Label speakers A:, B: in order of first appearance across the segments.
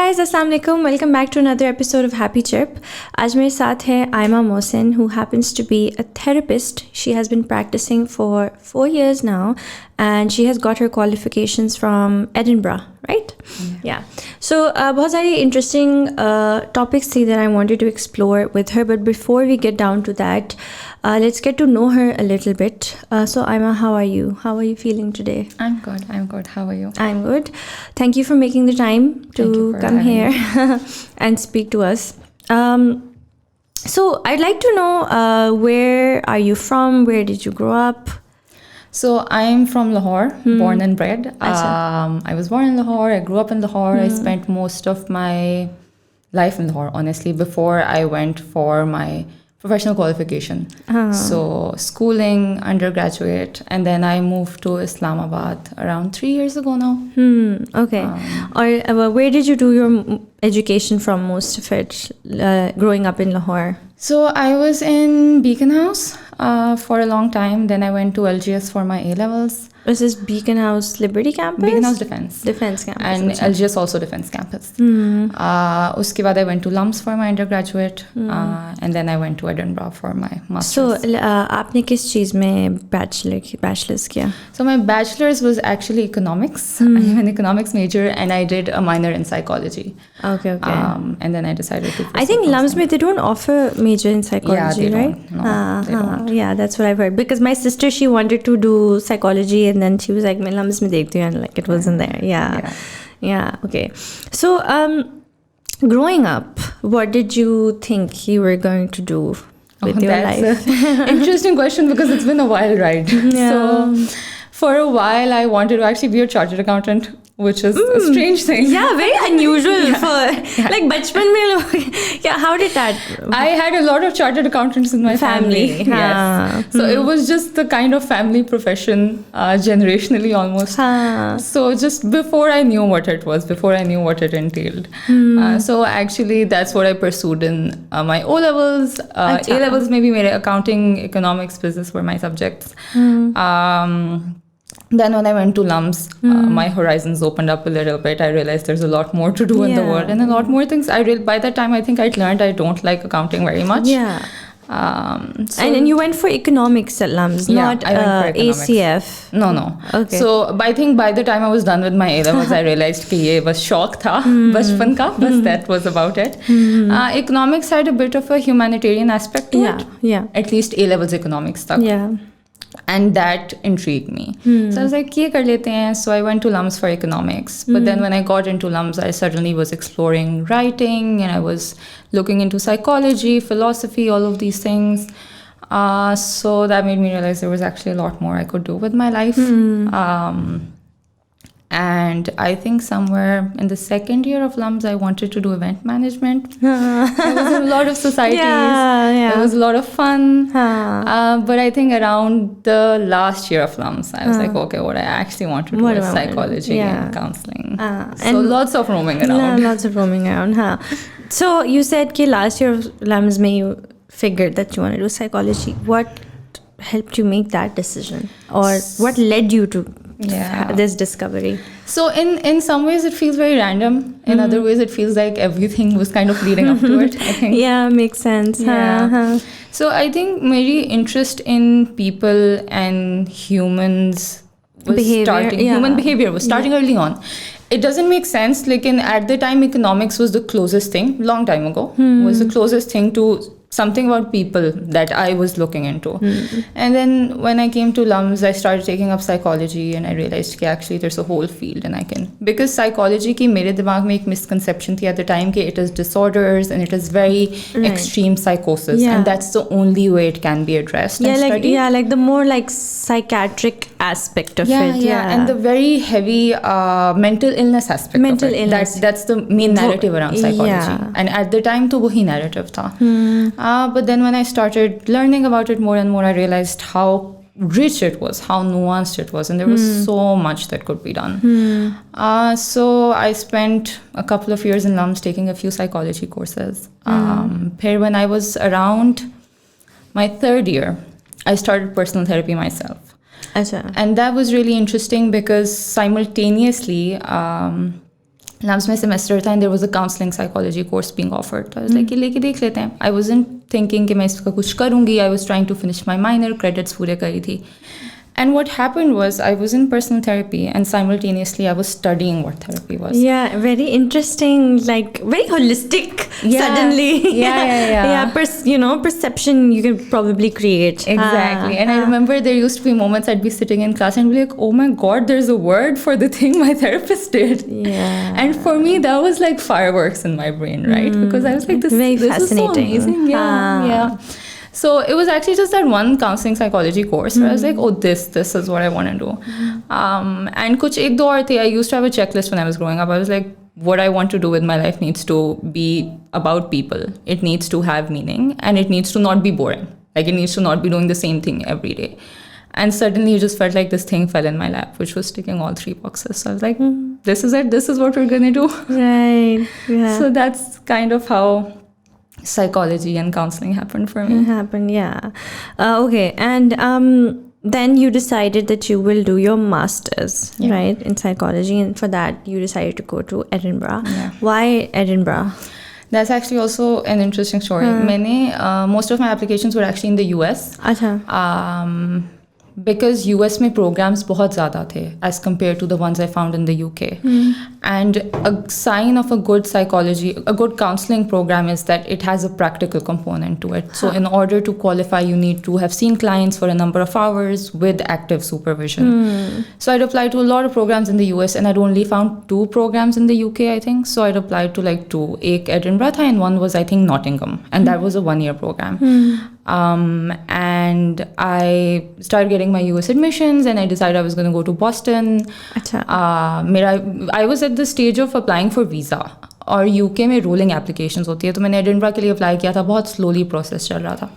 A: guys, Assalamu alaikum. Welcome back to another episode of Happy Chirp. आज मेरे साथ है Ayamma Mohsin, who happens to be a therapist. She has been practicing for 4 years now, and she has got her qualifications from Edinburgh, right? Yeah. So बहुत सारी interesting topics थी that I wanted to explore with her. But before we get down to that, let's get to know her a little bit. So Ayamma, how are you? How are you feeling today?
B: I'm good. How are you?
A: I'm good. Thank you for making the time to come here and speak to us. So I'd like to know, where are you from? Where did you grow up?
B: So I'm from Lahore, born and bred. I was born in Lahore. I grew up in Lahore. I spent most of my life in Lahore, honestly, before I went for my professional qualification. So schooling, undergraduate, and then I moved to Islamabad around 3 years ago now.
A: Okay. Or where did you do your education from, most of it, growing up in Lahore?
B: So I was in Beacon House for a long time. Then I went to LGS for my A-levels.
A: Was this Beacon House Liberty campus?
B: Beacon House Defense.
A: Defense campus.
B: And LGS also Defense campus. Uske baad I went to LUMS for my undergraduate. And then I went to Edinburgh for my master's.
A: So आपने किस चीज़ में bachelor's किया?
B: So my bachelor's was actually economics. I am an economics major and I did a minor in psychology.
A: Okay.
B: And then I decided to
A: I think LUMS में they don't offer major in psychology,
B: yeah, they
A: right?
B: Don't. No, they don't.
A: Yeah, that's what I've heard. Because my sister, she wanted to do psychology and then she was like, मैं LUMS में देखती हूँ, and like it wasn't there. Yeah. Okay. So growing up, what did you think you were going to do with your life?
B: That's an interesting question because it's been a wild ride.
A: Yeah.
B: So for a while, I wanted to actually be a chartered accountant, which is a strange thing.
A: Yeah, very unusual for like bachpan mein. Yeah, how did that?
B: I had a lot of chartered accountants in my family. Yes. So it was just the kind of family profession, generationally almost. So just before I knew what it was, before I knew what it entailed. So actually, that's what I pursued in my O-levels. A-levels, maybe mere accounting, economics, business were my subjects. Then when I went to LUMS, my horizons opened up a little bit. I realized there's a lot more to do in the world and a lot more things. By that time, I think I'd learned I don't like accounting very much.
A: Yeah. And you went for economics at LUMS, not ACF.
B: No.
A: Okay.
B: So I think by the time I was done with my A-levels, I realized कि ये बस शौक था बचपन का, बस that was about it. Economics had a bit of a humanitarian aspect to it.
A: Yeah.
B: At least A-levels economics तक.
A: Yeah.
B: And that intrigued me. So I was like, ये कर लेते हैं. So I went to LUMS for economics. But then when I got into LUMS, I suddenly was exploring writing and I was looking into psychology, philosophy, all of these things. So that made me realize there was actually a lot more I could do with my life. And I think somewhere in the second year of LUMS, I wanted to do event management. I was in a lot of societies.
A: Yeah.
B: It was a lot of fun. But I think around the last year of LUMS, I was like, okay, what I actually want to do is psychology and counseling. So lots of roaming around.
A: Yeah, lots of roaming around. So you said that last year of LUMS, you figured that you want to do psychology. What helped you make that decision? Or what led you to this discovery?
B: So in some ways it feels very random. In other ways it feels like everything was kind of leading up to it, I think.
A: Yeah, makes sense.
B: So I think my interest in people and humans was human behavior was starting early on. It doesn't make sense. Like at the time, economics was the closest thing, long time ago, was the closest thing to something about people that I was looking into. And then when I came to LUMS, I started taking up psychology and I realized that actually there's a whole field and I can, because psychology ki mere dimag mein ek misconception thi at the time ki it is disorders and it is very extreme psychosis and that's the only way it can be addressed and studied.
A: Like the more like psychiatric aspect of it.
B: And the very heavy mental illness aspect
A: mental
B: of it.
A: Illness.
B: That's the main narrative around psychology. And at the time to wahi narrative tha. But then when I started learning about it more and more, I realized how rich it was, how nuanced it was, and there was so much that could be done. So I spent a couple of years in LUMS taking a few psychology courses. When I was around my third year, I started personal therapy myself. And that was really interesting because simultaneously Labs mein semester tha, and there was a counseling psychology course being offered. So I was like, ye leke dekh lete hain. I wasn't thinking कि मैं इसका कुछ करूँगी. I was trying to finish my minor, credits पूरे करी थी. And what happened was I was in personal therapy and simultaneously I was studying what therapy was.
A: Yeah, very interesting, like very holistic suddenly.
B: Yeah.
A: Perception you can probably create.
B: Exactly. And I remember there used to be moments I'd be sitting in class and be like, oh my God, there's a word for the thing my therapist did.
A: Yeah.
B: And for me, that was like fireworks in my brain, right? Because I was like, this is so amazing. Yeah. So it was actually just that one counseling psychology course where I was like, oh, this is what I want to do. And kuch ek do aur the. I used to have a checklist when I was growing up. I was like, what I want to do with my life needs to be about people. It needs to have meaning and it needs to not be boring. Like it needs to not be doing the same thing every day. And suddenly it just felt like this thing fell in my lap, which was ticking all 3 boxes. So I was like, this is it. This is what we're going to do.
A: Right. Yeah.
B: So that's kind of how psychology and counseling happened for me.
A: Okay. And then you decided that you will do your master's, right, in psychology, and for that you decided to go to Edinburgh. Why Edinburgh?
B: That's actually also an interesting story. Most of my applications were actually in the US. Because US में programs बहुत ज़्यादा थे as compared to the ones I found in the UK. And a sign of a good counseling program is that it has a practical component to it. So in order to qualify, you need to have seen clients for a number of hours with active supervision. So I'd applied to a lot of programs in the US and I'd only found 2 programs in the UK, I think. So I'd applied to like 2. Ek Edinburgh tha and one was, I think, Nottingham. And that was a 1-year program. And I started getting my US admissions and I decided I was going to go to Boston. I was at the stage of applying for visa. और UK में rolling applications होती है, तो मैंने Edinburgh के लिए apply किया था. बहुत slowly process चल रहा था.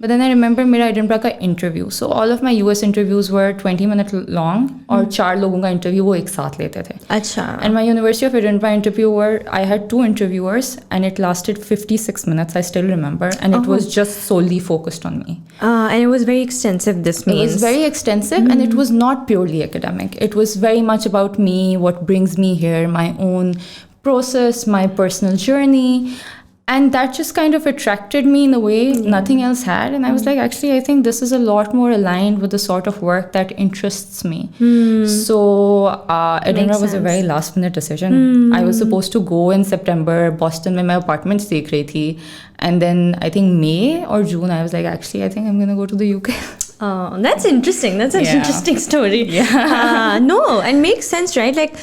B: But then I remember मेरा Edinburgh का interview. So all of my US interviews were 20 minutes long और 4 लोगों का interview वो एक साथ लेते थे.
A: अच्छा.
B: And my University of Edinburgh interview I had 2 interviewers and it lasted 56 minutes, I still remember. And it was just solely focused on me.
A: And it was very extensive, this means.
B: It's very extensive and it was not purely academic. It was very much about me, what brings me here, my own process, my personal journey. And that just kind of attracted me in a way nothing else had. And I was like, actually, I think this is a lot more aligned with the sort of work that interests me. So Edinburgh was a very last minute decision. I was supposed to go in September. Boston में मैं apartments देख रही थी. And then I think May or June, I was like, actually, I think I'm going to go to the UK.
A: Oh, that's interesting. That's an interesting story.
B: Yeah.
A: No, and makes sense, right? Like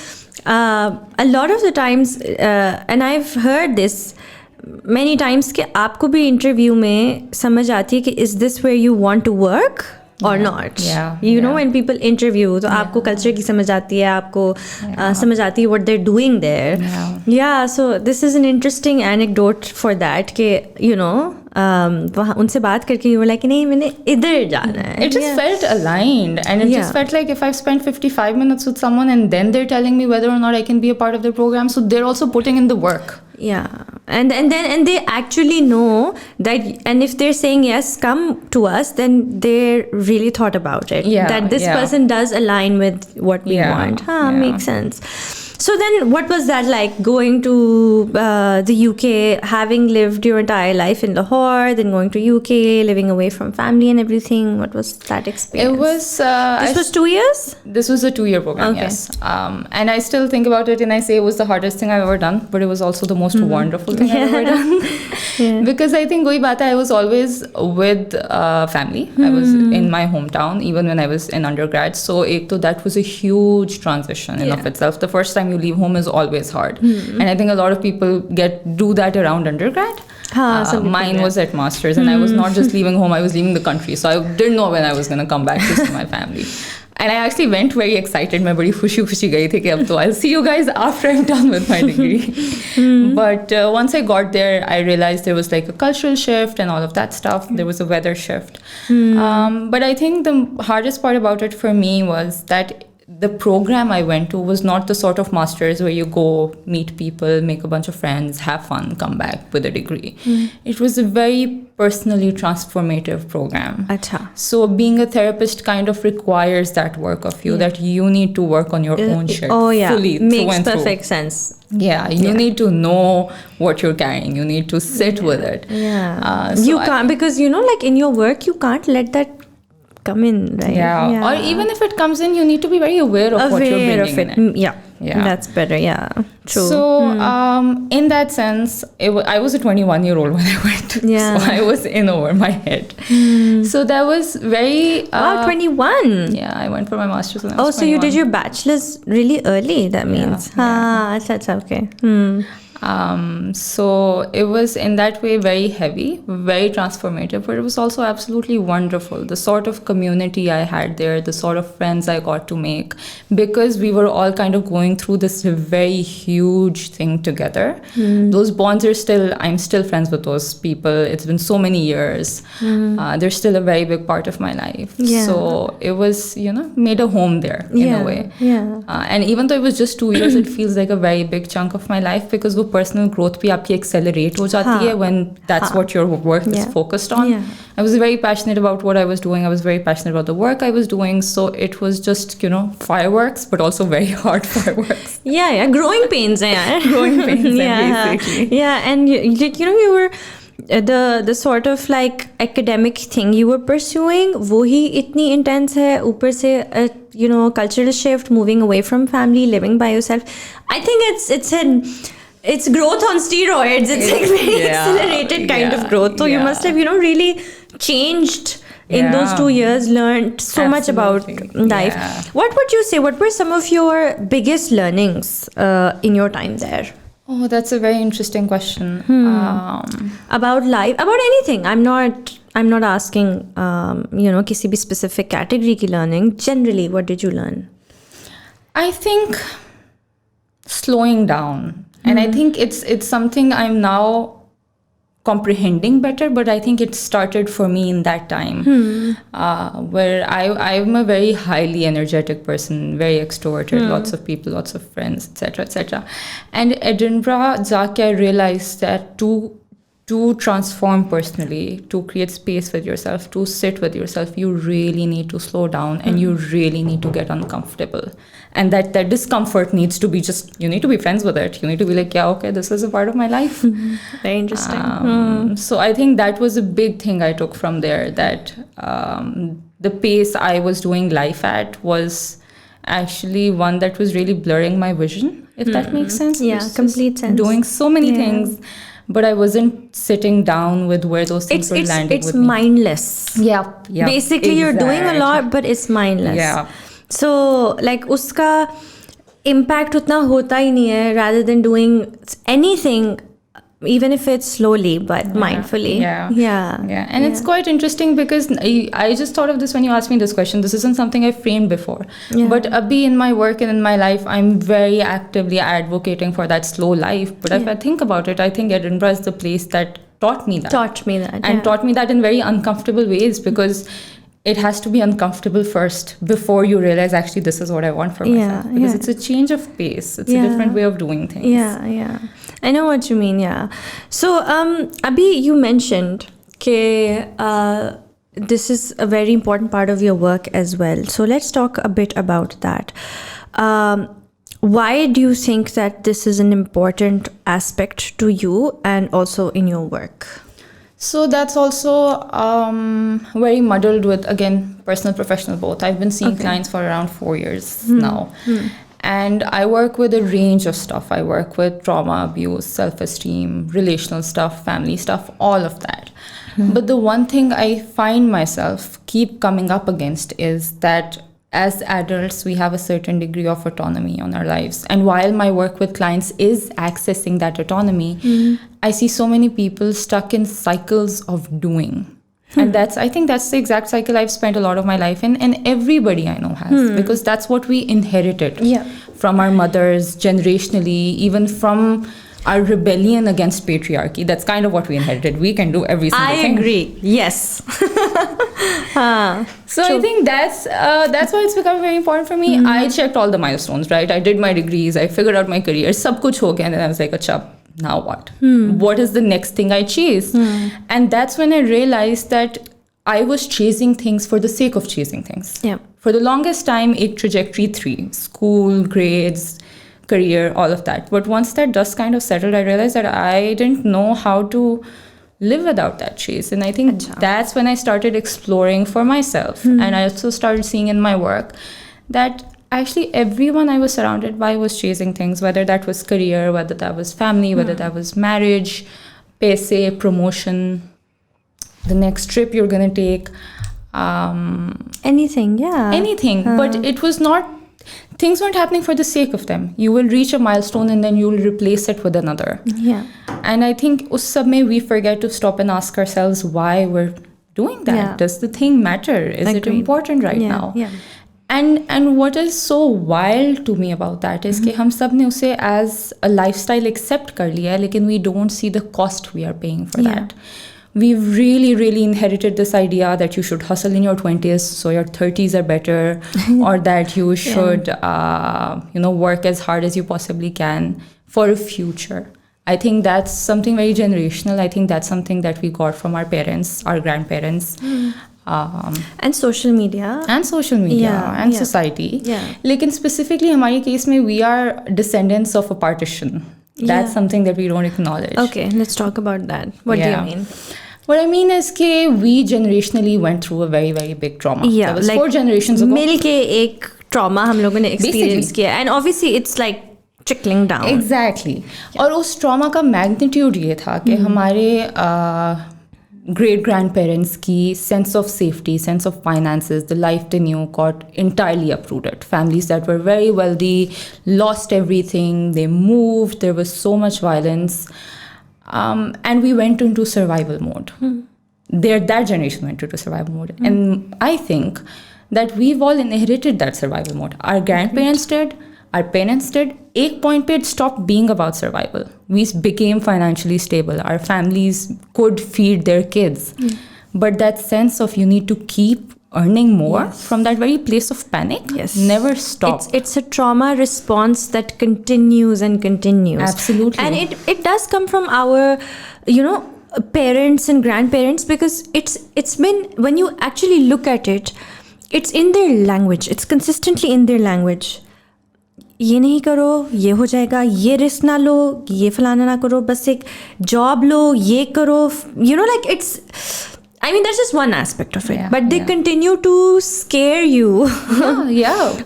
A: a lot of the times, and I've heard this many times कि आपको भी interview में समझ आती है कि is this where you want to work or not. You know, when people interview, तो आपको कल्चर की समझ आती है, आपको समझ आती है what they're doing there. So this is an interesting anecdote for that कि you know वहाँ उनसे बात करके you were like नहीं मैंने इधर जाना है.
B: It just felt aligned and it just felt like if I've spent 55 minutes with someone and then they're telling me whether or not I can be a part of their program, so they're also putting in the work.
A: And they actually know that, and if they're saying yes, come to us, then they really thought about it. That this person does align with what we want. Makes sense. So then what was that like, going to the UK, having lived your entire life in Lahore, then going to UK, living away from family and everything? What was that experience?
B: It was...
A: this was 2 years?
B: This was a 2-year program, yes. And I still think about it and I say it was the hardest thing I've ever done, but it was also the most wonderful thing I've ever done. Because I think gohi baat hai, I was always with family. I was in my hometown, even when I was in undergrad. So that was a huge transition in of itself. The first time you leave home is always hard. And I think a lot of people do that around undergrad. Mine was at masters and I was not just leaving home, I was leaving the country. So I didn't know when I was going to come back to see my family. And I actually went very excited. मैं बड़ी खुशी गई थी कि अब तो I'll see you guys after I'm done with my degree. But once I got there, I realized there was like a cultural shift and all of that stuff. There was a weather shift. But I think the hardest part about it for me was that the program I went to was not the sort of masters where you go meet people, make a bunch of friends, have fun, come back with a degree. It was a very personally transformative program.
A: Acha.
B: So being a therapist kind of requires that work of you, that you need to work on your own shit fully.
A: Makes perfect sense.
B: Yeah, you need to know what you're carrying. You need to sit with it.
A: Yeah. You can't, because, like in your work, you can't let that come in, right?
B: Yeah. Or even if it comes in, you need to be very aware of what you're bringing in it.
A: Yeah. That's better. Yeah. True.
B: So in that sense, I was a 21-year-old when I went.
A: Yeah.
B: So I was in over my head. So that was very...
A: wow, 21.
B: Yeah, I went for my master's when I was 21.
A: So you did your bachelor's really early, that means. That's okay.
B: So it was in that way very heavy, very transformative, but it was also absolutely wonderful. The sort of community I had there, the sort of friends I got to make, because we were all kind of going through this very huge thing together. Those bonds are still, I'm still friends with those people. It's been so many years. They're still a very big part of my life.
A: Yeah.
B: So it was, made a home there in a way.
A: Yeah.
B: And even though it was just 2 years, it feels like a very big chunk of my life, because वो personal growth भी आपकी accelerate हो जाती है when that's what your work is focused on. I was very passionate about what I was doing. I was very passionate about the work I was doing. So it was just, fireworks, but also very hard fireworks.
A: Yeah. Growing pains,
B: Growing pains, basically.
A: Yeah, and you were the sort of like academic thing you were pursuing, वो ही इतनी intense है, ऊपर से cultural shift, moving away from family, living by yourself. I think it's growth on steroids. It's like very accelerated kind of growth. So you must have, really changed in those 2 years, learned so much about life.
B: Yeah.
A: What would you say? What were some of your biggest learnings in your time there?
B: Oh, that's a very interesting question.
A: About life, about anything. I'm not asking, किसी भी specific category की learning. Generally, what did you learn?
B: I think slowing down. And I think it's something I'm now comprehending better, but I think it started for me in that time, where I'm a very highly energetic person, very extroverted, lots of people, lots of friends, etc., etc. And Edinburgh, जाके I realized that to transform personally, to create space with yourself, to sit with yourself, you really need to slow down and you really need to get uncomfortable. And that discomfort needs to be you need to be friends with it. You need to be like, yeah, okay, this is a part of my life.
A: Very interesting.
B: So I think that was a big thing I took from there, that the pace I was doing life at was actually one that was really blurring my vision, if that makes sense.
A: Yeah, complete sense.
B: Doing so many things, but I wasn't sitting down with where those things were landing with me.
A: It's mindless.
B: Yeah.
A: Basically, you're doing a lot, but it's mindless.
B: Yeah.
A: So, like, उसका impact उतना होता ही नहीं है, rather than doing anything, even if it's slowly but mindfully. And it's quite interesting, because I just thought of this when you asked me this question. This isn't something I've framed before. But abhi, in my work and in my life, I'm very actively advocating for that slow life. But if I think about it, I think Edinburgh is the place that taught me that. And taught me that in very uncomfortable ways, because it has to be uncomfortable first before you realize actually this is what I want for myself. Because it's a change of pace. It's a different way of doing things. Yeah. I know what you mean, So, Abhi, you mentioned that this is a very important part of your work as well. So let's talk a bit about that. Why do you think that this is an important aspect to you and also in your work?
B: So that's also very muddled with, again, personal, professional, both. I've been seeing clients for around 4 years now. And I work with a range of stuff. I work with trauma, abuse, self-esteem, relational stuff, family stuff, all of that. But the one thing I find myself keep coming up against is that as adults, we have a certain degree of autonomy on our lives. And while my work with clients is accessing that autonomy, I see so many people stuck in cycles of doing. And I think that's the exact cycle I've spent a lot of my life in, and everybody I know has, because that's what we inherited from our mothers, generationally, even from our rebellion against patriarchy. That's kind of what we inherited. We can do every single thing.
A: I agree. Yes.
B: So I think that's why it's become very important for me. I checked all the milestones, right? I did my degrees. I figured out my career. Sab kuch ho gaya, and then I was like, acha, now what? What is the next thing I chase? And that's when I realized that I was chasing things for the sake of chasing things.
A: Yeah.
B: For the longest time, a trajectory 3, school, grades, career, all of that. But once that dust kind of settled, I realized that I didn't know how to live without that chase. And I think that's when I started exploring for myself. And I also started seeing in my work that actually everyone I was surrounded by was chasing things, whether that was career, whether that was family, whether that was marriage, paise, promotion, the next trip you're going to take.
A: Anything, yeah.
B: Anything. But it was not, things weren't happening for the sake of them. You will reach a milestone and then you will replace it with another.
A: Yeah.
B: And I think us sab mein we forget to stop and ask ourselves why we're doing that.
A: Yeah.
B: Does the thing matter? Is it important right now?
A: Yeah.
B: And what is so wild to me about that is कि हम सब ने उसे as a lifestyle accept कर लिया है, लेकिन we don't see the cost we are paying for that. We've really inherited this idea that you should hustle in your 20s so your 30s are better, or that you should work as hard as you possibly can for a future. I think that's something very generational. I think that's something that we got from our parents, our grandparents.
A: And social media.
B: And society.
A: Yeah.
B: Lekin specifically हमारे case में we are descendants of a partition. That's something that we don't acknowledge.
A: Okay, let's talk about that. What do you mean?
B: What I mean is that we generationally went through a very, very big trauma.
A: Yeah,
B: that was
A: like
B: 4 generations ago.
A: मिल के एक trauma हम लोगों ने experience किया. And obviously it's like trickling down.
B: Exactly. और उस trauma का magnitude ये था कि हमारे great grandparents की sense of safety, sense of finances, the life they knew got entirely uprooted. Families that were very wealthy lost everything. They moved. There was so much violence. And we went into survival mode. That generation went into survival mode. And I think that we've all inherited that survival mode. Our grandparents did. Our parents did. Ek point pe it stopped being about survival. We became financially stable. Our families could feed their kids. But that sense of you need to keep earning more from that very place of panic never stopped.
A: It's a trauma response that continues and continues.
B: Absolutely.
A: And it does come from our, parents and grandparents, because it's been, when you actually look at it, it's in their language. It's consistently in their language. ये नहीं करो, ये हो जाएगा, ये risk ना लो, ये फलाना ना करो, बस एक जॉब लो, ये करो, like it's, I mean, that's just one aspect of it, but they continue to scare you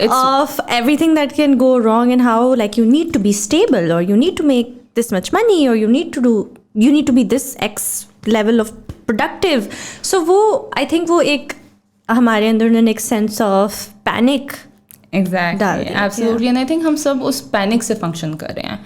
A: of everything that can go wrong, and how like you need to be stable, or you need to make this much money, or you need to be this X level of productive. So I think वो एक हमारे अंदर ना एक sense of panic.
B: Exactly, absolutely. And I think हम सब उस panic से function कर रहे हैं.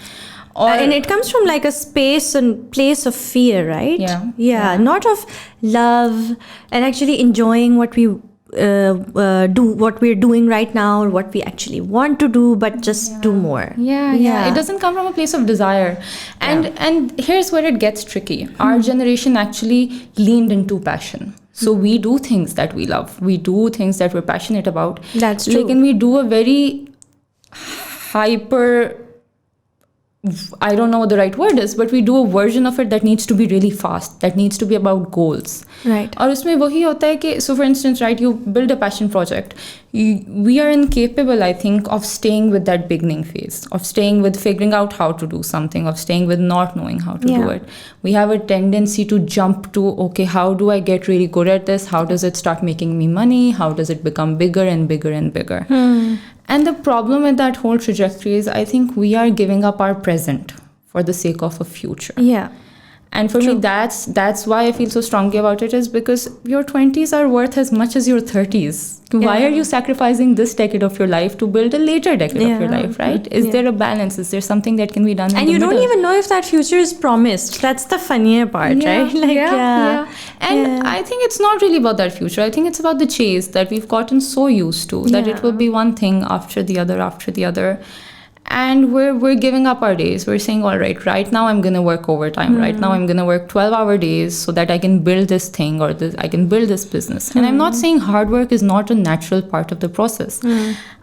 A: And it comes from like a space and place of fear, right? Yeah. Not of love and actually enjoying what we what we're doing right now, or what we actually want to do, but just do more.
B: It doesn't come from a place of desire. And here's where it gets tricky. Our generation actually leaned into passion. So we do things that we love. We do things that we're passionate about.
A: That's true.
B: Like, and we do a very hyper, I don't know what the right word is, but we do a version of it that needs to be really fast, that needs to be about goals.
A: Right.
B: और उसमें वही होता है कि, so for instance, right, you build a passion project. We are incapable, I think, of staying with that beginning phase, of staying with figuring out how to do something, of staying with not knowing how to do it. We have a tendency to jump to, okay, how do I get really good at this? How does it start making me money? How does it become bigger and bigger and bigger? And the problem with that whole trajectory is, I think we are giving up our present for the sake of a future.
A: Yeah.
B: And for me, that's why I feel so strongly about it, is because your 20s are worth as much as your 30s. Why are you sacrificing this decade of your life to build a later decade of your life, right? Is there a balance? Is there something that can be done in the middle?
A: Don't even know if that future is promised. That's the funnier part, right?
B: And I think it's not really about that future. I think it's about the chase that we've gotten so used to, that it will be one thing after the other after the other. And we're giving up our days. We're saying, all right now I'm going to work overtime. Right now I'm going to work 12-hour days so that I can build this thing, or I can build this business. And I'm not saying hard work is not a natural part of the process.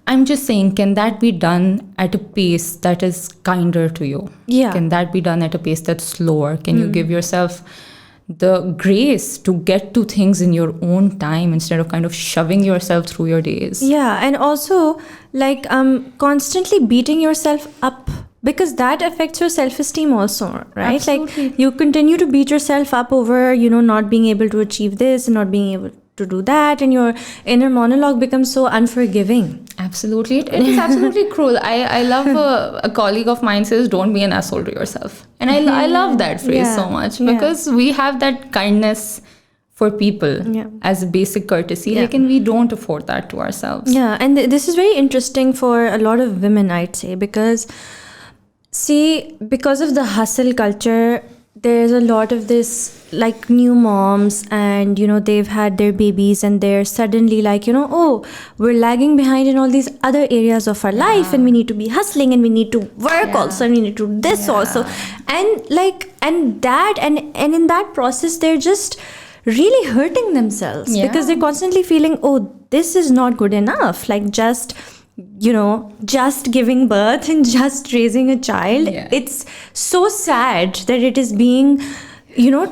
B: I'm just saying, can that be done at a pace that is kinder to you?
A: Yeah.
B: Can that be done at a pace that's slower? Can you give yourself the grace to get to things in your own time instead of kind of shoving yourself through your days?
A: Yeah, and also like constantly beating yourself up, because that affects your self-esteem also, right?
B: Absolutely.
A: Like you continue to beat yourself up over, not being able to achieve this and not being able to do that, and your inner monologue becomes so unforgiving.
B: Absolutely. It is absolutely cruel. I love a colleague of mine says, don't be an asshole to yourself. And I love that phrase so much, because we have that kindness for people as a basic courtesy. And we don't afford that to ourselves.
A: Yeah, and this is very interesting for a lot of women, I'd say, because because of the hustle culture, there's a lot of this like new moms, and they've had their babies and they're suddenly like, oh, we're lagging behind in all these other areas of our life, and we need to be hustling, and we need to work also, and we need to do this also, and in that process they're just really hurting themselves, because they're constantly feeling, oh, this is not good enough, like just giving birth and just raising a child. It's so sad that it is being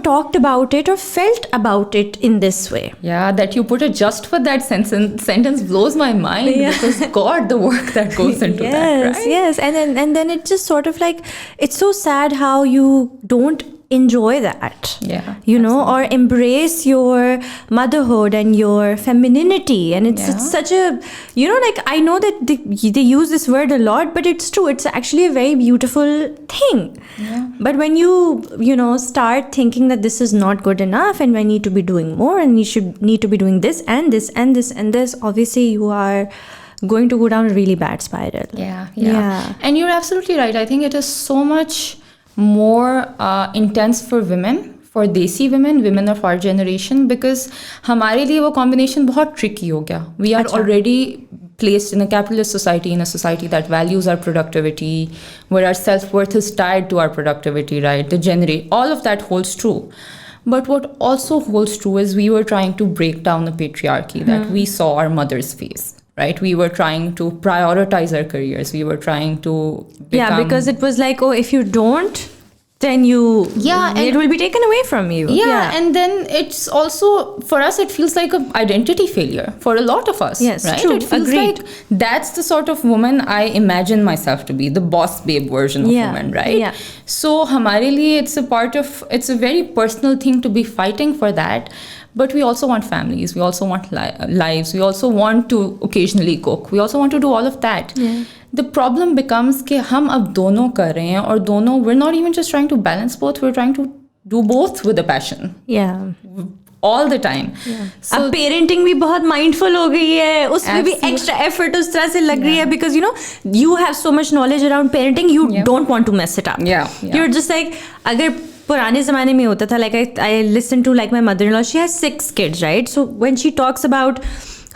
A: talked about it or felt about it in this way.
B: Yeah, that you put it just for that sentence blows my mind, because God, the work that goes into that, right?
A: Yes, and then it just sort of like, it's so sad how you don't enjoy that, or embrace your motherhood and your femininity. And it's such a, like, I know that they use this word a lot, but it's true. It's actually a very beautiful thing. But when you start thinking that this is not good enough, and I need to be doing more, and you need to be doing this and this and this and this, obviously you are going to go down a really bad spiral.
B: Yeah. And you're absolutely right. I think it is so much more intense for women, for desi women of our generation, because हमारे लिए वो combination बहुत tricky हो गया. We are already placed in a capitalist society, in a society that values our productivity, where our self-worth is tied to our productivity, right? All of that holds true. But what also holds true is we were trying to break down the patriarchy that we saw our mothers face. Right? We were trying to prioritize our careers. We were trying to
A: because it was like, oh, if you don't, then it will be taken away from you.
B: And then it's also, for us, it feels like an identity failure for a lot of us.
A: Yes,
B: right?
A: True.
B: It feels
A: Agreed.
B: like that's the sort of woman I imagine myself to be, the boss babe version of woman, right? So हमारे लिए it's a very personal thing to be fighting for that. But we also want families. We also want lives. We also want to occasionally cook. We also want to do all of that. The problem becomes कि हम अब दोनों कर रहे हैं, और दोनों, we're not even just trying to balance both. We're trying to do both with a passion. All the time.
A: So, अब parenting भी बहुत mindful हो गई है. उसमें भी extra effort उस तरह से लग रही है, because you have so much knowledge around parenting. You don't want to mess it up. You're just like, अगर पुराने ज़माने में होता था, like I listen to like my mother-in-law, she has 6 kids, right? So when she talks about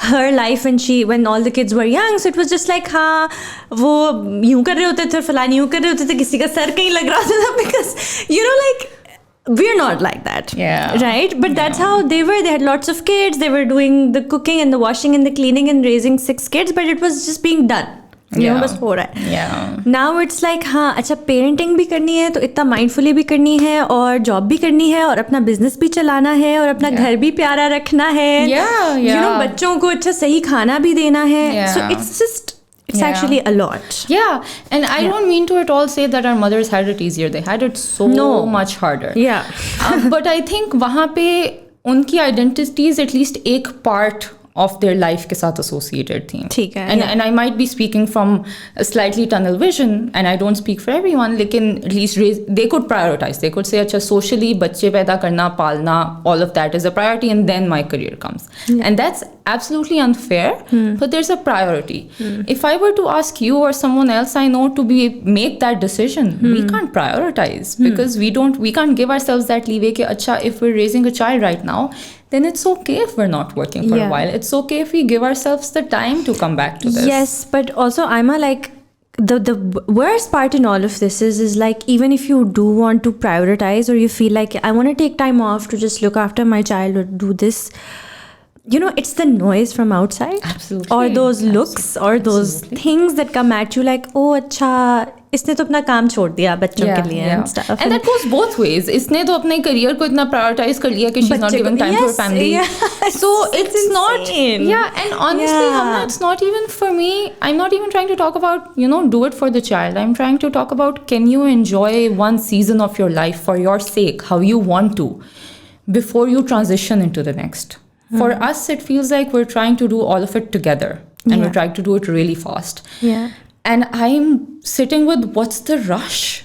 A: her life when all the kids were young, so it was just like, हाँ वो यूँ कर रहे होते थे, फलानी यूँ कर रहे होते थे, किसी का सर कहीं लग रहा था, because like we're not like that, right? But that's how they were. They had lots of kids. They were doing the cooking and the washing and the cleaning and raising 6 kids, but it was just being done. बस हो रहा है. Now it's like, हाँ अच्छा parenting भी करनी है, तो इतना माइंडफुली भी करनी है, और जॉब भी करनी है, और अपना बिजनेस भी चलाना है, और अपना घर भी प्यारा रखना है, बच्चों को अच्छा सही खाना भी देना है. So it's actually a lot.
B: And I don't mean to at all say that our mothers had it easier. They had it so much harder. But I think वहाँ पे उनकी identities at least एक part of their life के साथ associated थी. And I might be speaking from a slightly tunnel vision, and I don't speak for everyone, लेकिन at least they could prioritize. They could say, अच्छा socially बच्चे पैदा करना, पालना, all of that is a priority, and then my career comes. And that's absolutely unfair, but there's a priority. If I were to ask you or someone else I know to make that decision, we can't prioritize, because we can't give ourselves that leeway कि अच्छा, if we're raising a child right now, then it's okay if we're not working for a while. It's okay if we give ourselves the time to come back to this.
A: Yes, but also, Ayamma, like, the worst part in all of this is like, even if you do want to prioritize, or you feel like I want to take time off to just look after my child or do this, you know, it's the noise from outside.
B: Absolutely.
A: Or those looks or those things that come at you like, oh अच्छा इसने तो अपना काम छोड़ दिया बच्चों के लिए and stuff.
B: And that goes both ways. इसने तो अपने career को इतना prioritize कर लिया कि she's not giving time to her family. So it's not, and honestly, Hamna, it's not even for me. I'm not even trying to talk about, you know, do it for the child. I'm trying to talk about, can you enjoy one season of your life for your sake, how you want to, before you transition into the next. For us, it feels like we're trying to do all of it together, and we're trying to do it really fast.
A: Yeah.
B: And I'm sitting with, what's the rush?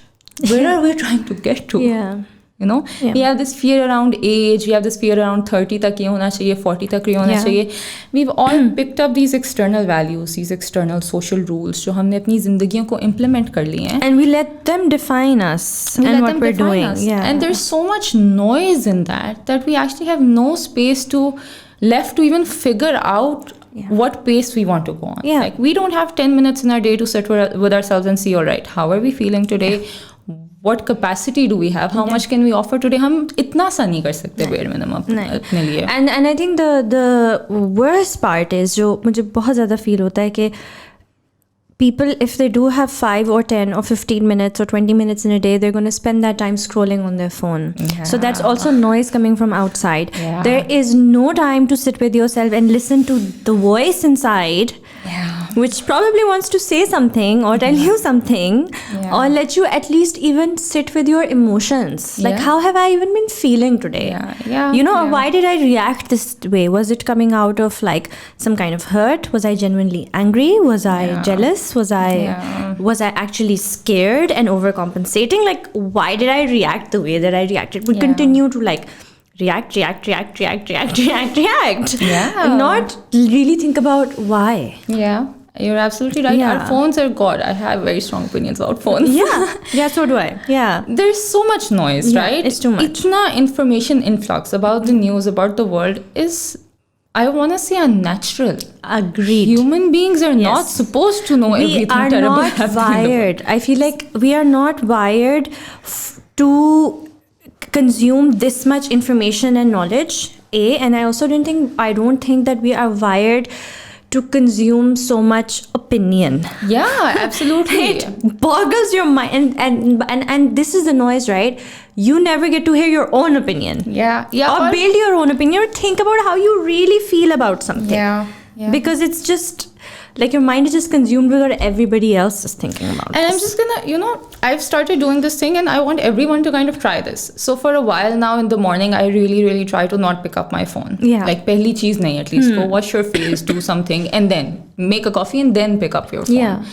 B: Where are we trying to get to?
A: Yeah.
B: You know, we have this fear around age, we have this fear around 30 tak ye hona chahiye, 40 tak ye hona chahiye. We've all picked up these external values, these external social rules जो हमने अपनी जिंदगियों को implement कर लिए हैं.
A: And we let them define us and what we're doing. Yeah.
B: And there's so much noise in that we actually have no space left to even figure out what pace we want to go on.
A: Yeah.
B: Like, we don't have 10 minutes in our day to sit with ourselves and see, all right, how are we feeling today? What capacity do we have? How much can we offer today? हम इतना सा नहीं कर सकते bare minimum अपने लिए.
A: And I think the worst part is, जो मुझे बहुत ज़्यादा feel होता है कि people, if they do have 5 or 10 or 15 minutes or 20 minutes in a day, they're going to spend that time scrolling on their phone.
B: Yeah.
A: So that's also noise coming from outside.
B: Yeah.
A: There is no time to sit with yourself and listen to the voice inside, which probably wants to say something or tell you something, or let you at least even sit with your emotions. Like, how have I even been feeling today? You know, or why did I react this way? Was it coming out of like some kind of hurt? Was I genuinely angry? Was I jealous? Was I actually scared and overcompensating? Like, why did I react the way that I reacted? We continue to like react, and not really think about why.
B: You're absolutely right. Our phones are God. I have very strong opinions about phones.
A: So do I.
B: There's so much noise, right?
A: It's too much.
B: Itna information influx about the news, about the world is, I want to say, unnatural.
A: Agreed.
B: Human beings are not supposed to know everything terrible happening.
A: We are not wired. I feel like we are not wired to consume this much information and knowledge. And I don't think that we are wired to consume so much opinion.
B: Absolutely.
A: It boggles your mind, and this is the noise, right? You never get to hear your own opinion. Or build your own opinion, or think about how you really feel about something. Because it's just like your mind is just consumed with what everybody else is thinking about.
B: And I'm just gonna, I've started doing this thing, and I want everyone to kind of try this. So for a while now in the morning, I really, really try to not pick up my phone. Like, pehli cheez nahi, at least go wash your face, do something, and then make a coffee and then pick up your phone.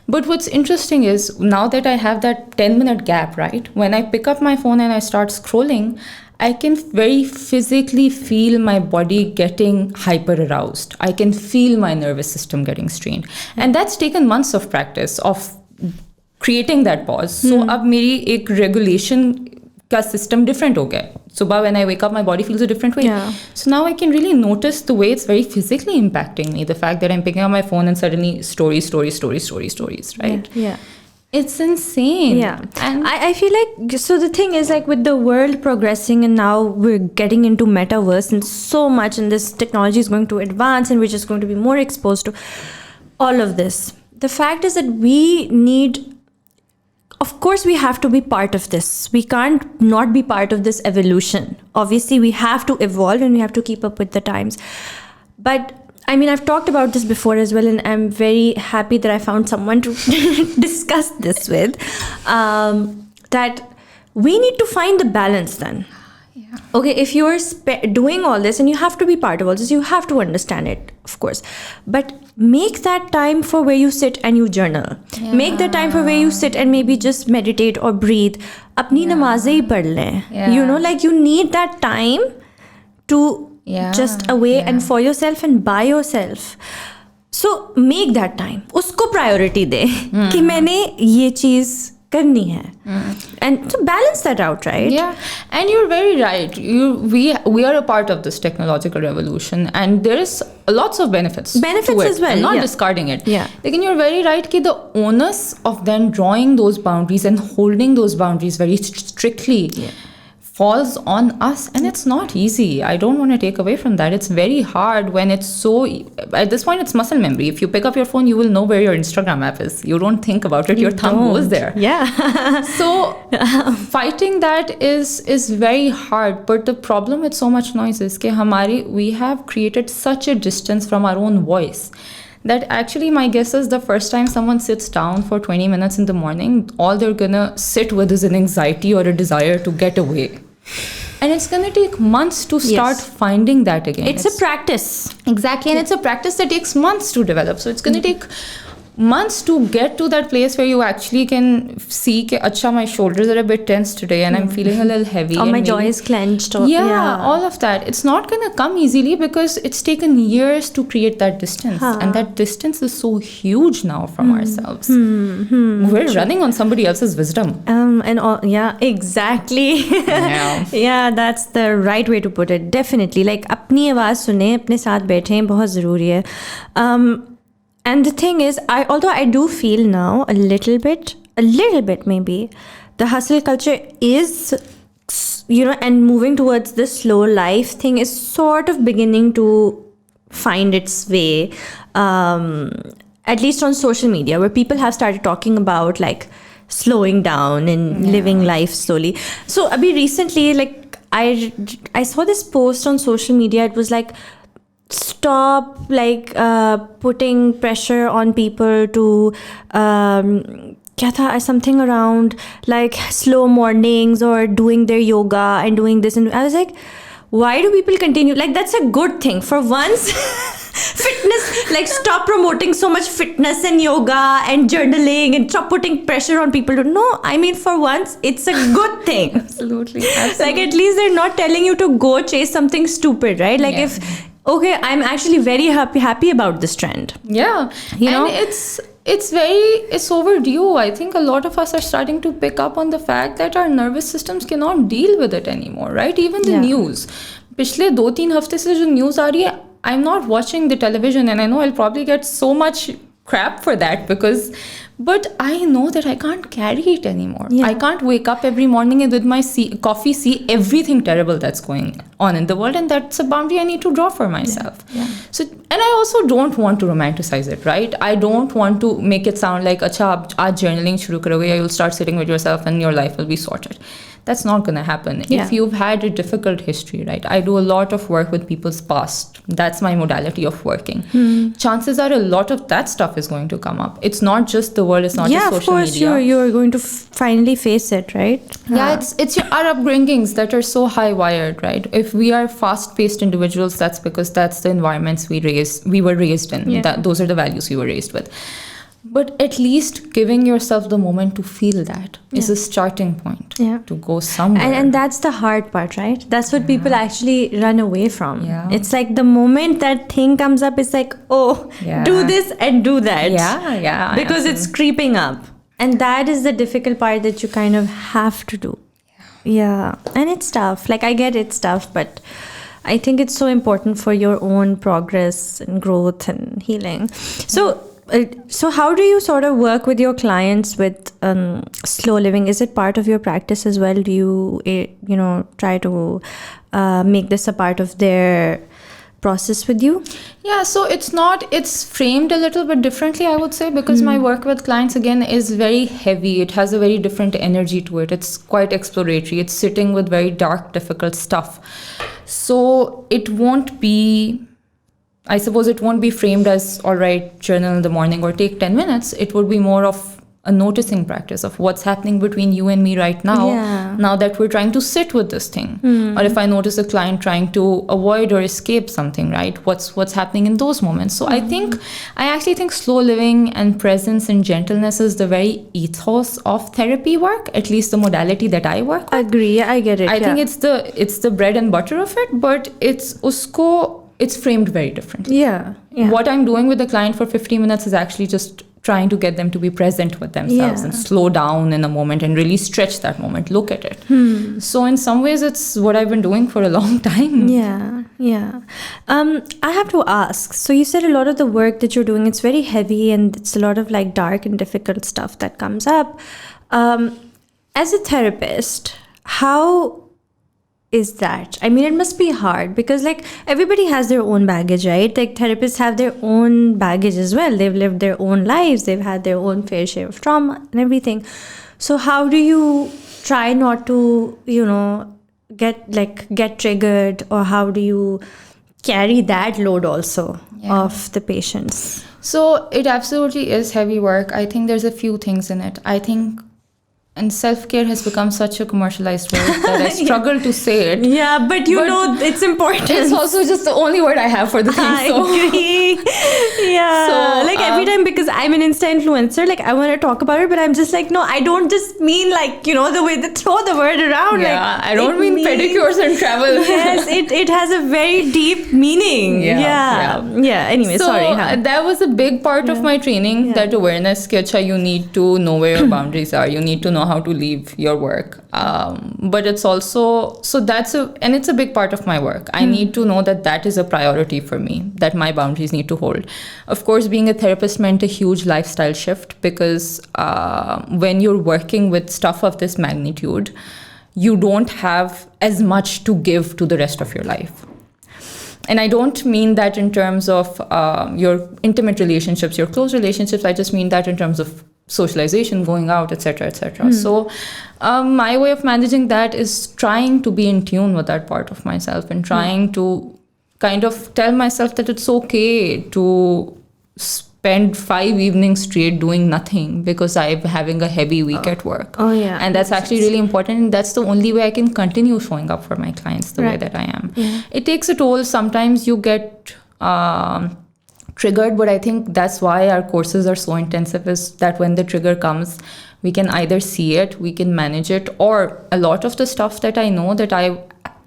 B: But what's interesting is, now that I have that 10-minute gap, right? When I pick up my phone and I start scrolling, I can very physically feel my body getting hyper aroused. I can feel my nervous system getting strained. And that's taken months of practice of creating that pause. So ab meri ek regulation ka system different ho gaya. Subah when I wake up, my body feels a different way. So now I can really notice the way it's very physically impacting me. The fact that I'm picking up my phone and suddenly stories, right? It's insane.
A: And I feel like, so the thing is, like, with the world progressing and now we're getting into metaverse and so much, and this technology is going to advance and we're just going to be more exposed to all of this. The fact is that we need, of course, we have to be part of this. We can't not be part of this evolution. Obviously, we have to evolve and we have to keep up with the times. But I mean, I've talked about this before as well, and I'm very happy that I found someone to discuss this with, that we need to find the balance then. Okay, if you're doing all this, and you have to be part of all this, you have to understand it, of course. But make that time for where you sit and you journal. Make that time for where you sit and maybe just meditate or breathe. Apni namaze hi padh le. You know, like, you need that time to just away and for yourself and by yourself. So make that time. Usko priority de कि मैंने ये चीज़ करनी है. And to balance that out, right?
B: Yeah, and you're very right. We are a part of this technological revolution, and there is lots of benefits to it.
A: As well.
B: I'm not discarding it.
A: Yeah.
B: Like, you're very right that the onus of then drawing those boundaries and holding those boundaries very strictly falls on us, and it's not easy. I don't want to take away from that. It's very hard when it's so, at this point it's muscle memory. If you pick up your phone, you will know where your Instagram app is. You don't think about it, your thumb goes there.
A: Yeah.
B: So fighting that is very hard, but the problem with so much noise is that we have created such a distance from our own voice that actually my guess is the first time someone sits down for 20 minutes in the morning, all they're gonna sit with is an anxiety or a desire to get away. And it's gonna take months to start finding that again.
A: It's a practice.
B: Exactly, and it's a practice that takes months to develop. So it's gonna take months to get to that place where you actually can see that, acha, my shoulders are a bit tense today and I'm feeling a little heavy.
A: Or my jaw is clenched. Or,
B: all of that. It's not going to come easily because it's taken years to create that distance. And that distance is so huge now from ourselves. We're running on somebody else's wisdom.
A: Exactly. Yeah, that's the right way to put it. Definitely. Like, अपनी आवाज़ सुने, अपने साथ बैठें, बहुत ज़रूरी है. And the thing is, although I do feel now a little bit maybe, the hustle culture is, and moving towards the slow life thing is sort of beginning to find its way, at least on social media, where people have started talking about like slowing down and living life slowly. So abhi recently, like I saw this post on social media. It was like, stop like putting pressure on people to something around like slow mornings or doing their yoga and doing this, and I was like, why do people continue? Like, that's a good thing for once. Fitness, like, stop promoting so much fitness and yoga and journaling and stop putting pressure on people to. No, I mean, for once it's a good thing.
B: Absolutely.
A: Like, at least they're not telling you to go chase something stupid, right? Like, if okay, I'm actually very happy about this trend.
B: Yeah. And it's overdue. I think a lot of us are starting to pick up on the fact that our nervous systems cannot deal with it anymore, right? Even the news. पिछले 2-3 हफ्ते से जो news आ रही है, I'm not watching the television, and I know I'll probably get so much crap for that but I know that I can't carry it anymore. I can't wake up every morning and with my coffee see everything terrible that's going on in the world, and that's a boundary I need to draw for myself. So, and I also don't want to romanticize it, right? I don't want to make it sound like acha, aaj journaling shuru karoge, you'll start sitting with yourself and your life will be sorted. That's not going to happen. If you've had a difficult history, right? I do a lot of work with people's past. That's my modality of working. Chances are a lot of that stuff is going to come up. It's not just the world, it's not just social media.
A: Yeah, of course, you're going to finally face it, right?
B: Yeah, it's our upbringings that are so high-wired, right? If we are fast-paced individuals, that's because that's the environments we were raised in. Those are the values we were raised with. But at least giving yourself the moment to feel that is a starting point to go somewhere.
A: And that's the hard part, right? That's what people actually run away from.
B: Yeah.
A: It's like the moment that thing comes up, it's like, do this and do that.
B: Yeah.
A: Because it's creeping up. And that is the difficult part that you kind of have to do. Yeah. And it's tough. Like, I get it's tough, but I think it's so important for your own progress and growth and healing. So how do you sort of work with your clients with slow living? Is it part of your practice as well? Do you, try to make this a part of their process with you?
B: Yeah, so it's framed a little bit differently, I would say, because my work with clients, again, is very heavy. It has a very different energy to it. It's quite exploratory. It's sitting with very dark, difficult stuff. So it won't be... I suppose it won't be framed as, all right, journal in the morning or take 10 minutes. It would be more of a noticing practice of what's happening between you and me right now, now that we're trying to sit with this thing. Or if I notice a client trying to avoid or escape something, right? What's happening in those moments? So I actually think slow living and presence and gentleness is the very ethos of therapy work, at least the modality that I work with.
A: Agree, I get it.
B: I think it's the bread and butter of it, but it's framed very differently.
A: Yeah.
B: What I'm doing with the client for 50 minutes is actually just trying to get them to be present with themselves and slow down in a moment and really stretch that moment, look at it. So in some ways it's what I've been doing for a long time.
A: I have to ask, so you said a lot of the work that you're doing, it's very heavy and it's a lot of like dark and difficult stuff that comes up. As a therapist, how is that? I mean, it must be hard because like everybody has their own baggage, right? Like therapists have their own baggage as well. They've lived their own lives. They've had their own fair share of trauma and everything. So how do you try not to, get triggered, or how do you carry that load also of the patients?
B: So it absolutely is heavy work. I think there's a few things in it. And self-care has become such a commercialized word that I struggle to say it.
A: Yeah, but it's important.
B: It's also just the only word I have for the thing.
A: I agree. Yeah. So, like every time, because I'm an Insta influencer, like I want to talk about it, but I'm just like, no, I don't just mean like, the way they throw the word around.
B: Yeah, like, I don't mean pedicures and travel.
A: Yes, it has a very deep meaning. Yeah. Anyway,
B: so,
A: sorry.
B: That was a big part of my training, that awareness. You need to know where your boundaries are. You need to know how to leave your work, but it's also it's a big part of my work. I need to know that is a priority for me, that my boundaries need to hold. Of course, being a therapist meant a huge lifestyle shift, because when you're working with stuff of this magnitude, you don't have as much to give to the rest of your life. And I don't mean that in terms of your intimate relationships, your close relationships. I just mean that in terms of socialization, going out, etc., etc. So my way of managing that is trying to be in tune with that part of myself, and trying to kind of tell myself that it's okay to spend 5 evenings straight doing nothing because I'm having a heavy week at work. And that's actually really important, and that's the only way I can continue showing up for my clients the way that I am. It takes a toll. Sometimes you get triggered, but I think that's why our courses are so intensive, is that when the trigger comes, we can either see it, we can manage it, or a lot of the stuff that I know that are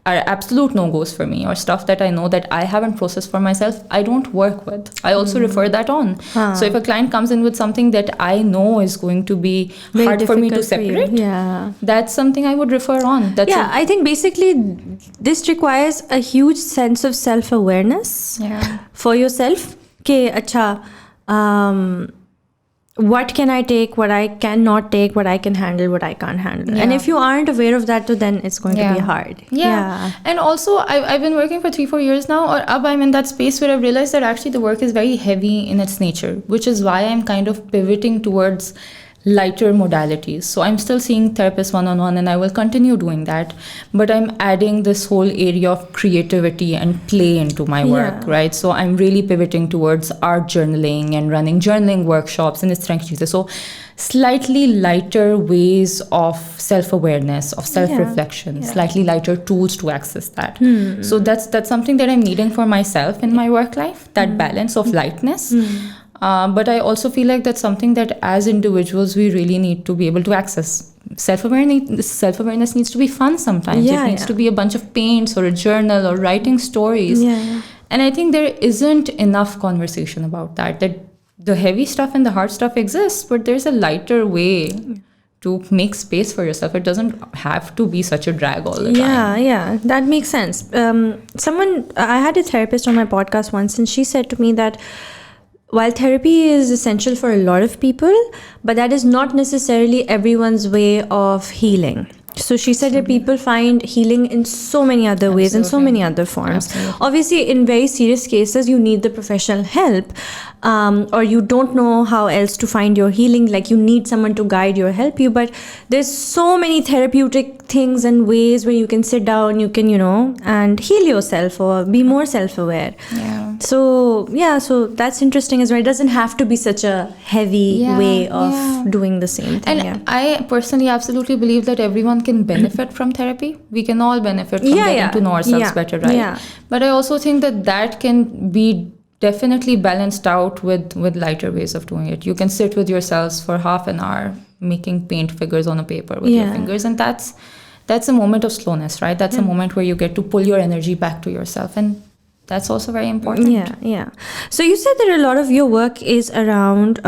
B: absolute no-goes for me, or stuff that I know that I haven't processed for myself, I don't work with. I also refer that on. So if a client comes in with something that I know is going to be very hard for me to separate, that's something I would refer on.
A: I think basically this requires a huge sense of self-awareness for yourself. Okay, what can I take, what I cannot take, what I can handle, what I can't handle. And if you aren't aware of that, then it's going to be hard.
B: And also, I've been working for 3-4 years now, or I'm in that space where I've realized that actually the work is very heavy in its nature, which is why I'm kind of pivoting towards lighter modalities. So I'm still seeing therapists one-on-one, and I will continue doing that, but I'm adding this whole area of creativity and play into my work, right? So I'm really pivoting towards art journaling and running journaling workshops and so slightly lighter ways of self-awareness, of self-reflection, slightly lighter tools to access that. So that's something that I'm needing for myself in my work life, that balance of lightness. But I also feel like that's something that as individuals we really need to be able to access. Self-awareness needs to be fun sometimes. It needs to be a bunch of paints or a journal or writing stories. And I think there isn't enough conversation about that the heavy stuff and the hard stuff exists, but there's a lighter way to make space for yourself. It doesn't have to be such a drag all the time.
A: That makes sense. I had a therapist on my podcast once, and she said to me that while therapy is essential for a lot of people, but that is not necessarily everyone's way of healing. So she said that people find healing in so many other ways, in so many other forms. Obviously, in very serious cases, you need the professional help, or you don't know how else to find your healing. Like you need someone to guide you or help you. But there's so many therapeutic things and ways where you can sit down, you can, and heal yourself or be more self-aware. So that's interesting as well. It doesn't have to be such a heavy way of doing the same thing.
B: And I personally absolutely believe that everyone can benefit from therapy. We can all benefit from getting to know ourselves better, right? But I also think that can be definitely balanced out with lighter ways of doing it. You can sit with yourselves for half an hour making paint figures on a paper with your fingers, and that's a moment of slowness, right? That's a moment where you get to pull your energy back to yourself, and that's also very important.
A: Yeah. So you said that a lot of your work is around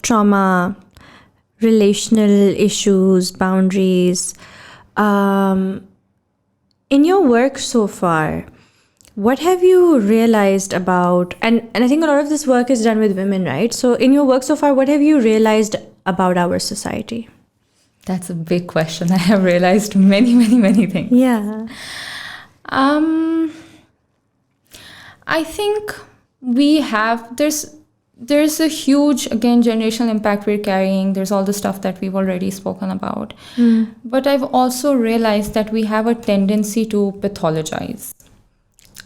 A: trauma, relational issues, boundaries. In your work so far, what have you realized about, and I think a lot of this work is done with women, right? So in your work so far, what have you realized about our society?
B: That's a big question. I have realized many, many, many things.
A: Yeah.
B: I think there's a huge, again, generational impact we're carrying. There's all the stuff that we've already spoken about. But I've also realized that we have a tendency to pathologize.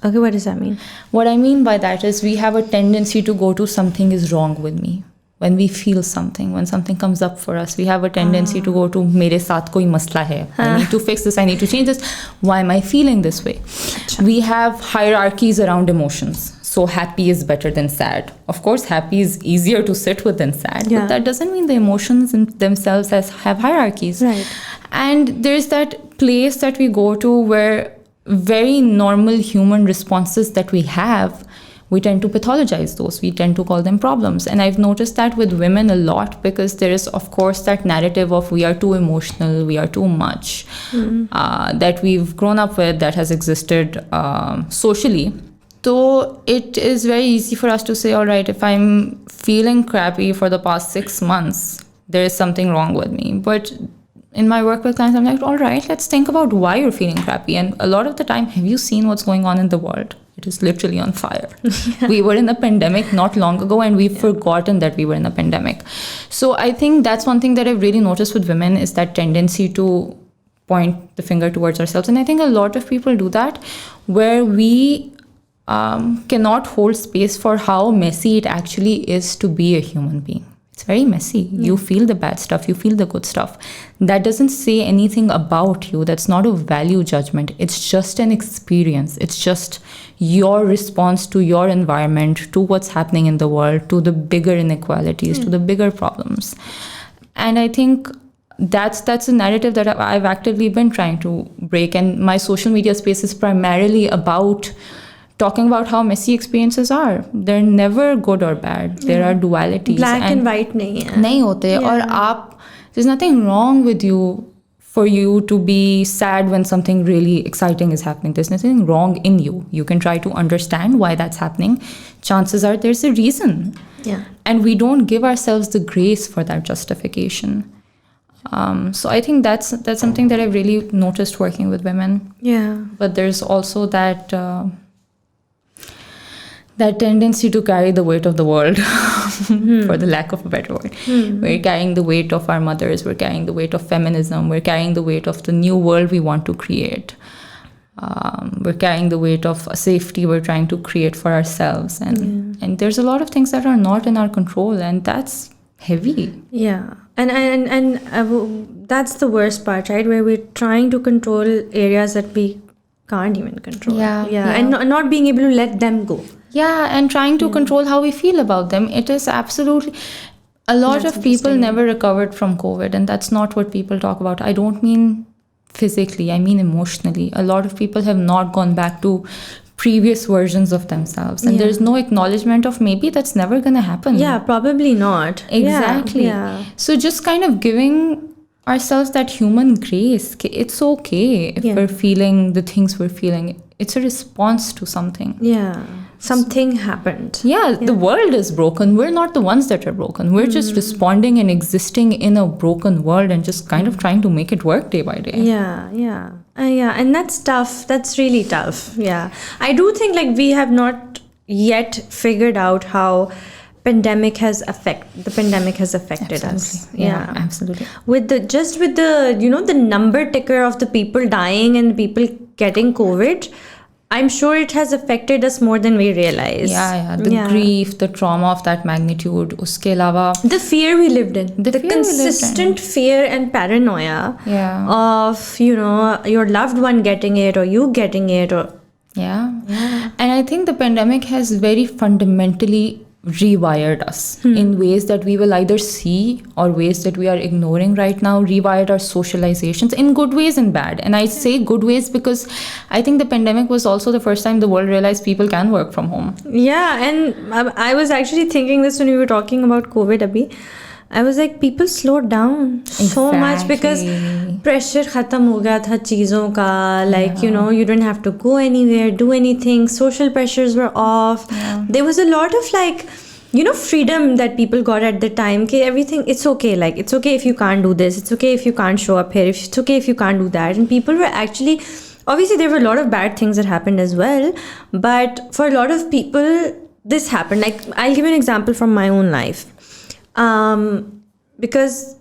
A: Okay, what does that mean?
B: What I mean by that is we have a tendency to go to something is wrong with me. When we feel something, when something comes up for us, we have a tendency to go to mere saath koi masla hai. I need to fix this, I need to change this. Why am I feeling this way? We have hierarchies around emotions. So happy is better than sad. Of course, happy is easier to sit with than sad. But that doesn't mean the emotions in themselves have hierarchies.
A: Right.
B: And there's that place that we go to where very normal human responses that we have, we tend to pathologize those. We tend to call them problems. And I've noticed that with women a lot, because there is, of course, that narrative of we are too emotional, we are too much, that we've grown up with, that has existed socially. So it is very easy for us to say, all right, if I'm feeling crappy for the past 6 months, there is something wrong with me. But in my work with clients, I'm like, all right, let's think about why you're feeling crappy. And a lot of the time, have you seen what's going on in the world? It is literally on fire. We were in a pandemic not long ago, and we've forgotten that we were in a pandemic. So I think that's one thing that I've really noticed with women, is that tendency to point the finger towards ourselves. And I think a lot of people do that, where we cannot hold space for how messy it actually is to be a human being. It's very messy. You feel the bad stuff, you feel the good stuff. That doesn't say anything about you. That's not a value judgment. It's just an experience. It's just your response to your environment, to what's happening in the world, to the bigger inequalities, to the bigger problems. And I think that's a narrative that I've actively been trying to break. And my social media space is primarily about talking about how messy experiences are. They're never good or bad. There are dualities.
A: Black and white nahi hai.
B: Nahi hote. Or there's nothing wrong with you for you to be sad when something really exciting is happening. There's nothing wrong in you. You can try to understand why that's happening. Chances are there's a reason.
A: Yeah.
B: And we don't give ourselves the grace for that justification. So I think that's something that I've really noticed working with women.
A: Yeah.
B: But there's also that tendency to carry the weight of the world, for the lack of a better word. We're carrying the weight of our mothers, we're carrying the weight of feminism, we're carrying the weight of the new world we want to create. We're carrying the weight of safety we're trying to create for ourselves. And there's a lot of things that are not in our control, and that's heavy.
A: Yeah. And that's the worst part, right? Where we're trying to control areas that we can't even control.
B: Yeah.
A: And not being able to let them go.
B: Yeah, and trying to control how we feel about them. It is absolutely... A lot of people never recovered from COVID, and that's not what people talk about. I don't mean physically, I mean emotionally. A lot of people have not gone back to previous versions of themselves. And there's no acknowledgement of maybe that's never going to happen.
A: Yeah, probably not.
B: Exactly.
A: Yeah.
B: So just kind of giving ourselves that human grace. It's okay if we're feeling the things we're feeling. It's a response to something.
A: Yeah. Something happened.
B: Yeah, the world is broken. We're not the ones that are broken. We're just responding and existing in a broken world and just kind of trying to make it work day by day.
A: Yeah. And that's tough. That's really tough. Yeah. I do think we have not yet figured out how the pandemic has affected us.
B: Yeah, absolutely.
A: With the the number ticker of the people dying and the people getting COVID, I'm sure it has affected us more than we realize.
B: Yeah. The grief, the trauma of that magnitude. Uske alawa,
A: the fear we lived in. The consistent fear and paranoia of, your loved one getting it or you getting it.
B: Yeah. And I think the pandemic has very fundamentally rewired us in ways that we will either see or ways that we are ignoring right now, rewired our socializations in good ways and bad. And I say good ways because I think the pandemic was also the first time the world realized people can work from home.
A: Yeah, and I was actually thinking this when we were talking about COVID, Abhi. I was like, people slowed down so much because pressure khatam ho gaya tha cheezon ka. Like, you know, you didn't have to go anywhere, do anything. Social pressures were off. Yeah. There was a lot of like, you know, freedom that people got at the time. Okay, everything, it's okay. Like, it's okay if you can't do this. It's okay if you can't show up here. It's okay if you can't do that. And people were actually, obviously there were a lot of bad things that happened as well. But for a lot of people, this happened. Like, I'll give you an example from my own life. Because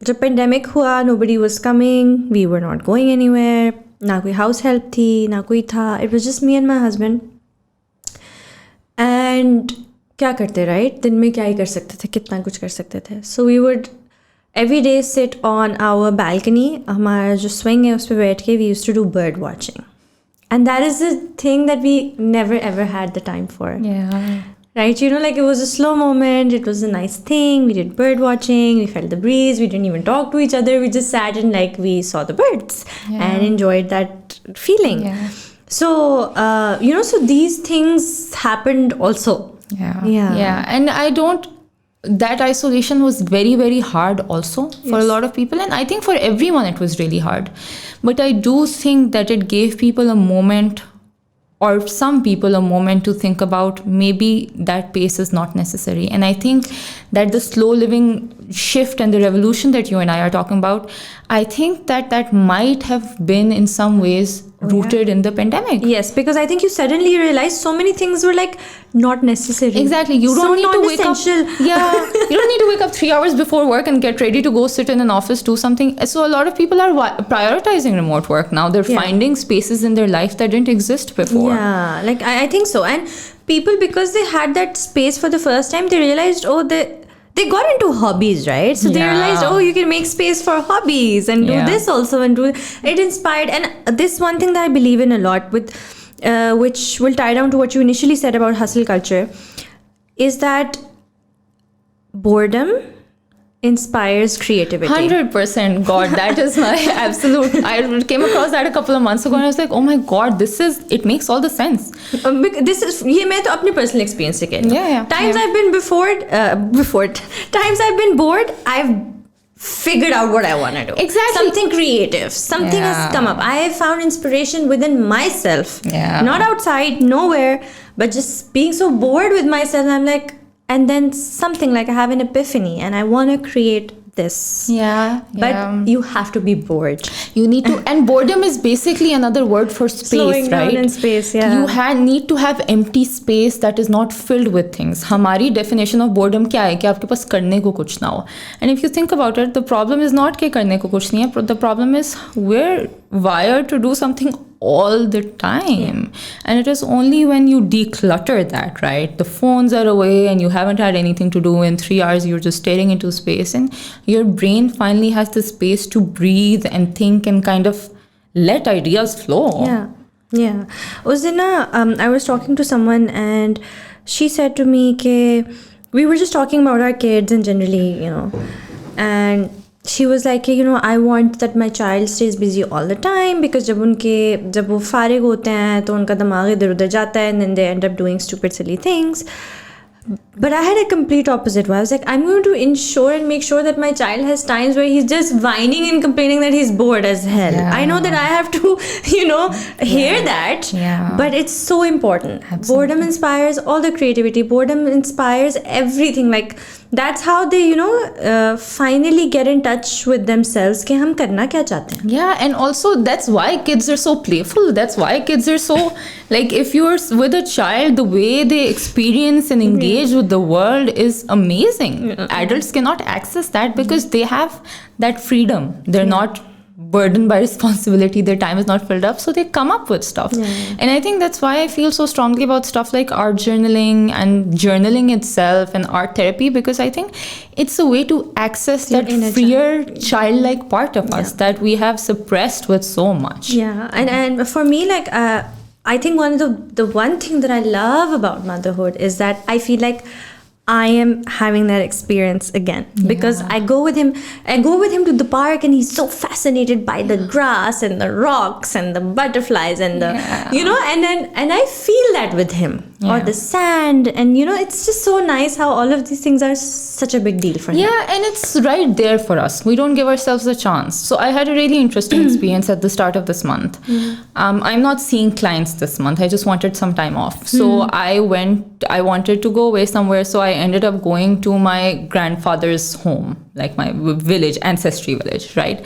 A: the pandemic hua, nobody was coming, we were not going anywhere, na koi house help thi, na koi tha, it was just me and my husband. And kya karte, right? Din mein kya hi kar sakte the, kitna kuch kar sakte the. So we would every day sit on our balcony, hamara jo swing hai us pe baith ke, we used to do bird watching. And that is the thing that we never ever had the time for.
B: Yeah.
A: Right, you know, like it was a slow moment, it was a nice thing, we did bird watching, we felt the breeze, we didn't even talk to each other, we just sat and like we saw the birds and enjoyed that feeling. Yeah. So, you know, so these things happened also.
B: Yeah. And that isolation was very, very hard also for a lot of people. And I think for everyone it was really hard. But I do think that it gave people a moment, or some people a moment, to think about maybe that pace is not necessary. And I think that the slow living shift and the revolution that you and I are talking about, I think that might have been in some ways rooted in the pandemic.
A: Yes, because I think you suddenly realized so many things were like not necessary.
B: Exactly. You don't need to wake up. Yeah. You don't need to wake up 3 hours before work and get ready to go sit in an office, do something. So a lot of people are prioritizing remote work now. They're finding spaces in their life that didn't exist before.
A: Yeah, like I think so. And people, because they had that space for the first time, they realized, they got into hobbies, right? So they realized, you can make space for hobbies and do this also, and do it. Inspired. And this one thing that I believe in a lot, with which will tie down to what you initially said about hustle culture, is that boredom inspires creativity.
B: 100%. God, that is my absolute. I came across that a couple of months ago and I was like, oh my God, it makes all the sense.
A: This is, ye main to apni personal experience se keh rahi hu.
B: Yeah.
A: Times I've been times I've been bored, I've figured out what I want to do.
B: Exactly.
A: Something creative. Something has come up. I have found inspiration within myself.
B: Yeah.
A: Not outside, nowhere, but just being so bored with myself. I'm like, and then something like I have an epiphany and I want to create this. But you have to be bored.
B: You need to, and boredom is basically another word for space,
A: slowing
B: right?
A: Down in space,
B: You need to have empty space that is not filled with things. Hamari definition of boredom kya hai? Ki aapke paas karne ko kuch na ho. And if you think about it, the problem is not ki karne ko kuch nahi hai. The problem is we're wired to do something all the time. And it is only when you declutter that, right? The phones are away and you haven't had anything to do in 3 hours, you're just staring into space, and your brain finally has the space to breathe and think and kind of let ideas flow.
A: Yeah. I was talking to someone and she said to me ke we were just talking about our kids and generally, you know, and she was like, you know, I want that my child stays busy all the time because जब वो फारिग होते हैं तो उनका दिमाग इधर उधर जाता है and then they end up doing stupid silly things. But I had a complete opposite where I was like, I'm going to ensure and make sure that my child has times where he's just whining and complaining that he's bored as hell. I know that I have to, you know, hear that, but it's so important. Absolutely. Boredom inspires all the creativity. Boredom inspires everything. Like, that's how they, you know, finally get in touch with themselves कि हम करना क्या चाहते हैं.
B: Yeah, and also that's why kids are so playful. That's why kids are so, like, if you're with a child, the way they experience and engage with the world is amazing. Adults cannot access that because they have that freedom. They're not burdened by responsibility, their time is not filled up, so they come up with stuff. And I think that's why I feel so strongly about stuff like art journaling and journaling itself and art therapy, because I think it's a way to access that freer childlike part of us that we have suppressed with so much.
A: And for me, like I think the one thing that I love about motherhood is that I feel like I am having that experience again, because I go with him to the park, and he's so fascinated by the grass and the rocks and the butterflies and the and I feel that with him, or the sand, and it's just so nice how all of these things are such a big deal for him.
B: Yeah, and it's right there for us. We don't give ourselves a chance. So I had a really interesting experience at the start of this month. I'm not seeing clients this month. I just wanted some time off. So I wanted to go away somewhere. So I ended up going to my grandfather's home, like my village, ancestry village, right?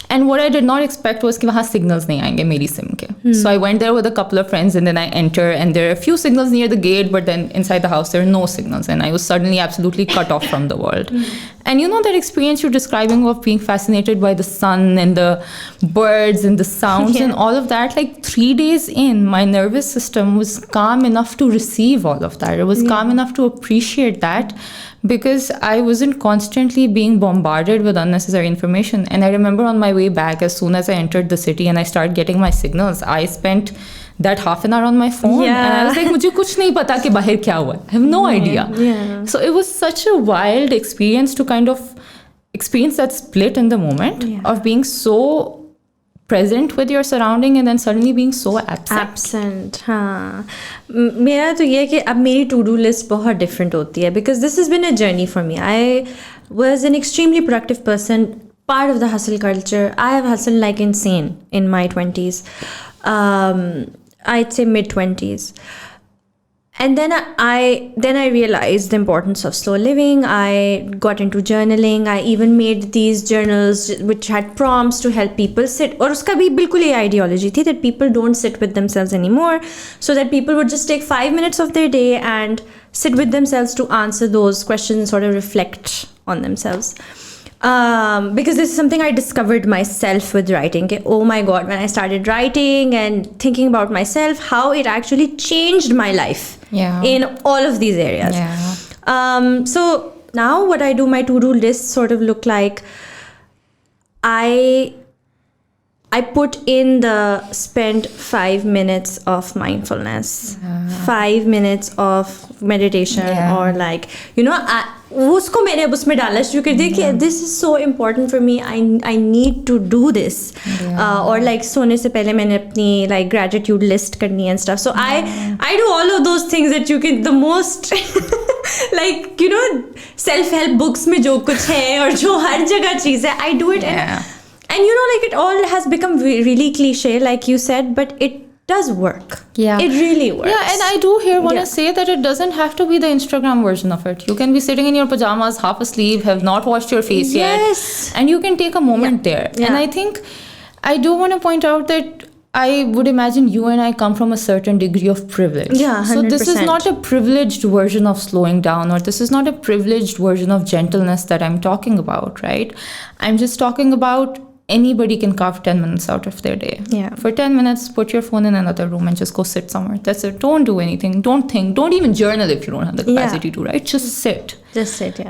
B: And what I did not expect was कि वहाँ signals नहीं आएंगे मेरी SIM के. So I went there with a couple of friends, and then I enter, and there are a few signals near the gate, but then inside the house there are no signals, and I was suddenly absolutely cut off from the world. And that experience you're describing of being fascinated by the sun and the birds and the sounds and all of that, like 3 days in, my nervous system was calm enough to receive all of that. It was calm enough to appreciate that, because I wasn't constantly being bombarded with unnecessary information. And I remember on my way back, as soon as I entered the city and I started getting my signals, I spent that half an hour on my phone. And I was like, मुझे कुछ नहीं पता कि बाहर क्या हुआ. I have no idea. So it was such a wild experience to kind of experience that split in the moment of being so present with your surrounding and then suddenly being so absent.
A: हाँ, मेरा तो ये है कि अब मेरी to do list बहुत different होती है, because this has been a journey for me. I was an extremely productive person, part of the hustle culture. I have hustled like insane in my 20s. I'd say mid-20s. And then I realized the importance of slow living. I got into journaling. I even made these journals which had prompts to help people sit. और उसका भी बिल्कुल ये ideology थी that people don't sit with themselves anymore, so that people would just take 5 minutes of their day and sit with themselves to answer those questions and sort of reflect on themselves. Because this is something I discovered myself with writing. Oh my God, when I started writing and thinking about myself, how it actually changed my life in all of these areas. So now what I do, my to-do lists sort of look like, I put in the spend 5 minutes of mindfulness, 5 minutes of meditation, or like, उसको मैंने उसमें डालना शुरू कर दिया कि this is so important for me, I need to do this. Or like सोने से पहले मैंने अपनी like gratitude list करनी and stuff. So I do all of those things that you can, the most like self-help books में जो कुछ है और जो हर जगह चीज़ है, I do it. And like it all has become really cliche, like you said, but it does work. It really works.
B: And I do want to say that it doesn't have to be the Instagram version of it. You can be sitting in your pajamas, half asleep, have not washed your face yet, and you can take a moment there. And I think I do want to point out that I would imagine you and I come from a certain degree of privilege.
A: 100%.
B: So this is not a privileged version of slowing down, or this is not a privileged version of gentleness that I'm talking about, right? I'm just talking about anybody can carve 10 minutes out of their day. For 10 minutes, put your phone in another room and just go sit somewhere. That's it. Don't do anything. Don't think. Don't even journal if you don't have the capacity to, right? Just sit.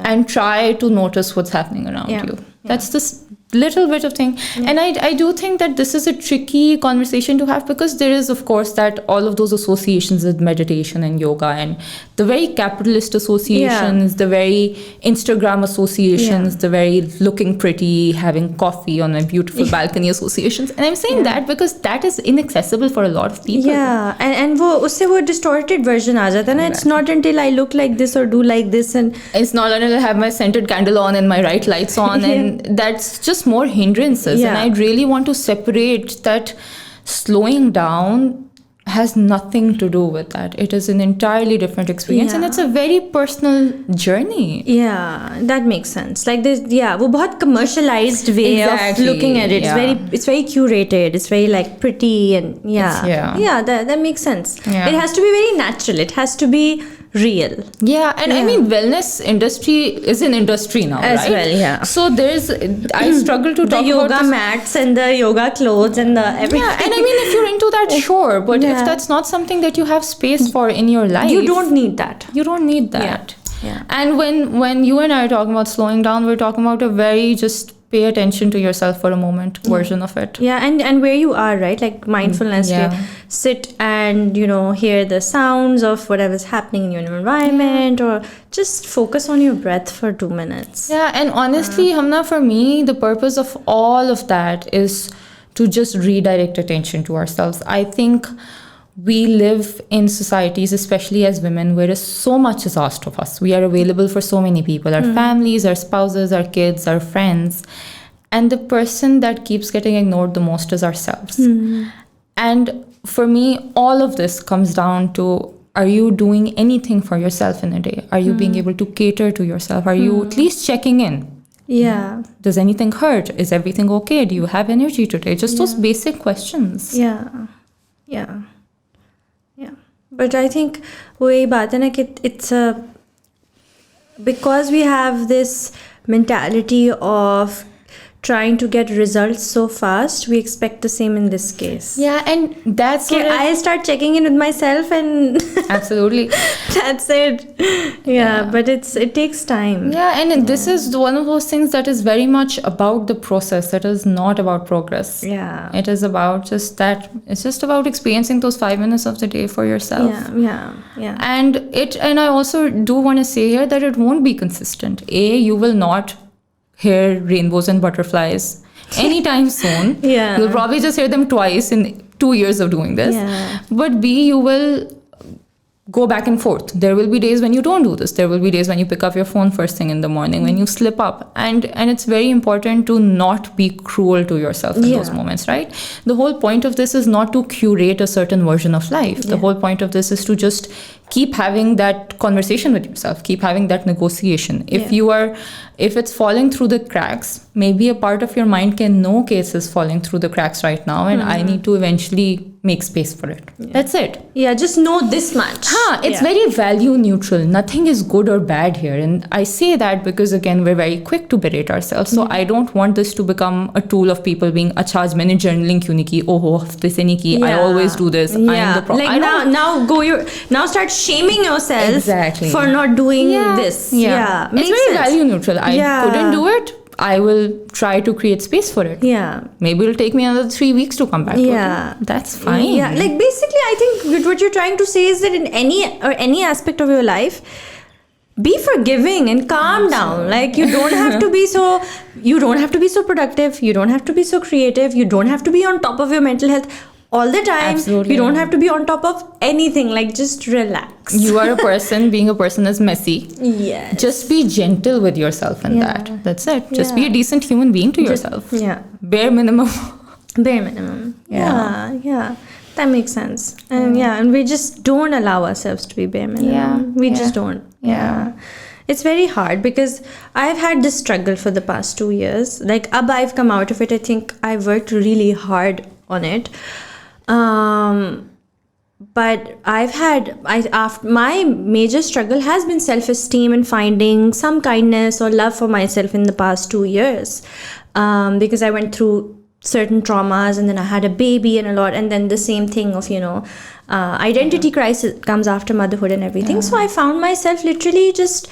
B: And try to notice what's happening around you. That's this little bit of thing. And I do think that this is a tricky conversation to have, because there is, of course, that all of those associations with meditation and yoga, and the very capitalist associations, the very Instagram associations, the very looking pretty, having coffee on a beautiful balcony associations. And I'm saying that because that is inaccessible for a lot of people.
A: And उससे वो distorted version आ जाता है ना. It's not until I look like this or do like this, and
B: it's not until I have my scented candle on and my right lights on, and that's just more hindrances. And I really want to separate that. Slowing down has nothing to do with that. It is an entirely different experience, and it's a very personal journey.
A: That makes sense. Like this, वो बहुत commercialized way of looking at it. It's very curated. It's very like pretty, and that makes sense. It has to be very natural. It has to be real.
B: I mean, wellness industry is an industry now,
A: as
B: right?
A: well.
B: So I struggle to talk
A: the yoga
B: about
A: mats and the yoga clothes and the everything.
B: And I mean, if you're into that, sure, but if that's not something that you have space for in your life,
A: you don't need that.
B: And when you and I are talking about slowing down, we're talking about a very just pay attention to yourself for a moment version of it.
A: Yeah, and where you are, right? Like mindfulness,
B: Yeah.
A: to sit and, hear the sounds of whatever's happening in your environment, or just focus on your breath for 2 minutes.
B: Yeah, and honestly, Hamna, for me, the purpose of all of that is to just redirect attention to ourselves. I think we live in societies, especially as women, where so much is asked of us. We are available for so many people, our families, our spouses, our kids, our friends. And the person that keeps getting ignored the most is ourselves. And for me, all of this comes down to, are you doing anything for yourself in a day? Are you being able to cater to yourself? Are you at least checking in?
A: Yeah.
B: Does anything hurt? Is everything okay? Do you have energy today? Just those basic questions.
A: Yeah. But I think वही बात है ना कि it's because we have this mentality of trying to get results so fast, we expect the same in this case.
B: Yeah, and that's
A: Okay, I start checking in with myself and
B: absolutely.
A: That's it. Yeah, but it takes time.
B: Yeah, and this is one of those things that is very much about the process. It is not about progress.
A: Yeah.
B: It is about just that. It's just about experiencing those 5 minutes of the day for yourself.
A: Yeah.
B: And I also do want to say here that it won't be consistent. You will not hear rainbows and butterflies anytime soon.
A: Yeah.
B: You'll probably just hear them twice in 2 years of doing this.
A: Yeah.
B: But B, you will go back and forth. There will be days when you don't do this. There will be days when you pick up your phone first thing in the morning, when you slip up. And it's very important to not be cruel to yourself in those moments, right? The whole point of this is not to curate a certain version of life. The whole point of this is to just keep having that conversation with yourself, keep having that negotiation. If it's falling through the cracks, maybe a part of your mind can know case is falling through the cracks right now, and I need to eventually make space for it. That's it.
A: Yeah, just know this much.
B: It's very value neutral. Nothing is good or bad here. And I say that because, again, we're very quick to berate ourselves. So I don't want this to become a tool of people being, acha, aaj maine journaling kyun nahi ki? Oh, hafte se nahi ki. I always do this.
A: Yeah.
B: I'm the problem.
A: Like now start shaming yourself
B: Exactly.
A: for not doing this.
B: Yeah. It's very value neutral. I couldn't do it. I will try to create space for it.
A: Yeah.
B: Maybe it'll take me another 3 weeks to come back to it. That's fine.
A: Yeah. Like basically, I think what you're trying to say is that in any aspect of your life, be forgiving and calm down. Like you don't have to be so productive. You don't have to be so creative. You don't have to be on top of your mental health all the time.
B: Absolutely.
A: You don't have to be on top of anything. Like just relax.
B: You are a person. Being a person is messy.
A: Yes.
B: Just be gentle with yourself in that. That's it. Just be a decent human being to yourself.
A: Yeah.
B: Bare minimum.
A: Yeah. That makes sense. And and we just don't allow ourselves to be bare minimum. We just don't. Yeah. It's very hard because I've had this struggle for the past 2 years. Like, ab I've come out of it. I think I've worked really hard on it. But my major struggle has been self-esteem and finding some kindness or love for myself in the past 2 years. Because I went through certain traumas, and then I had a baby and a lot, and then the same thing of, identity crisis comes after motherhood and everything. So I found myself literally just,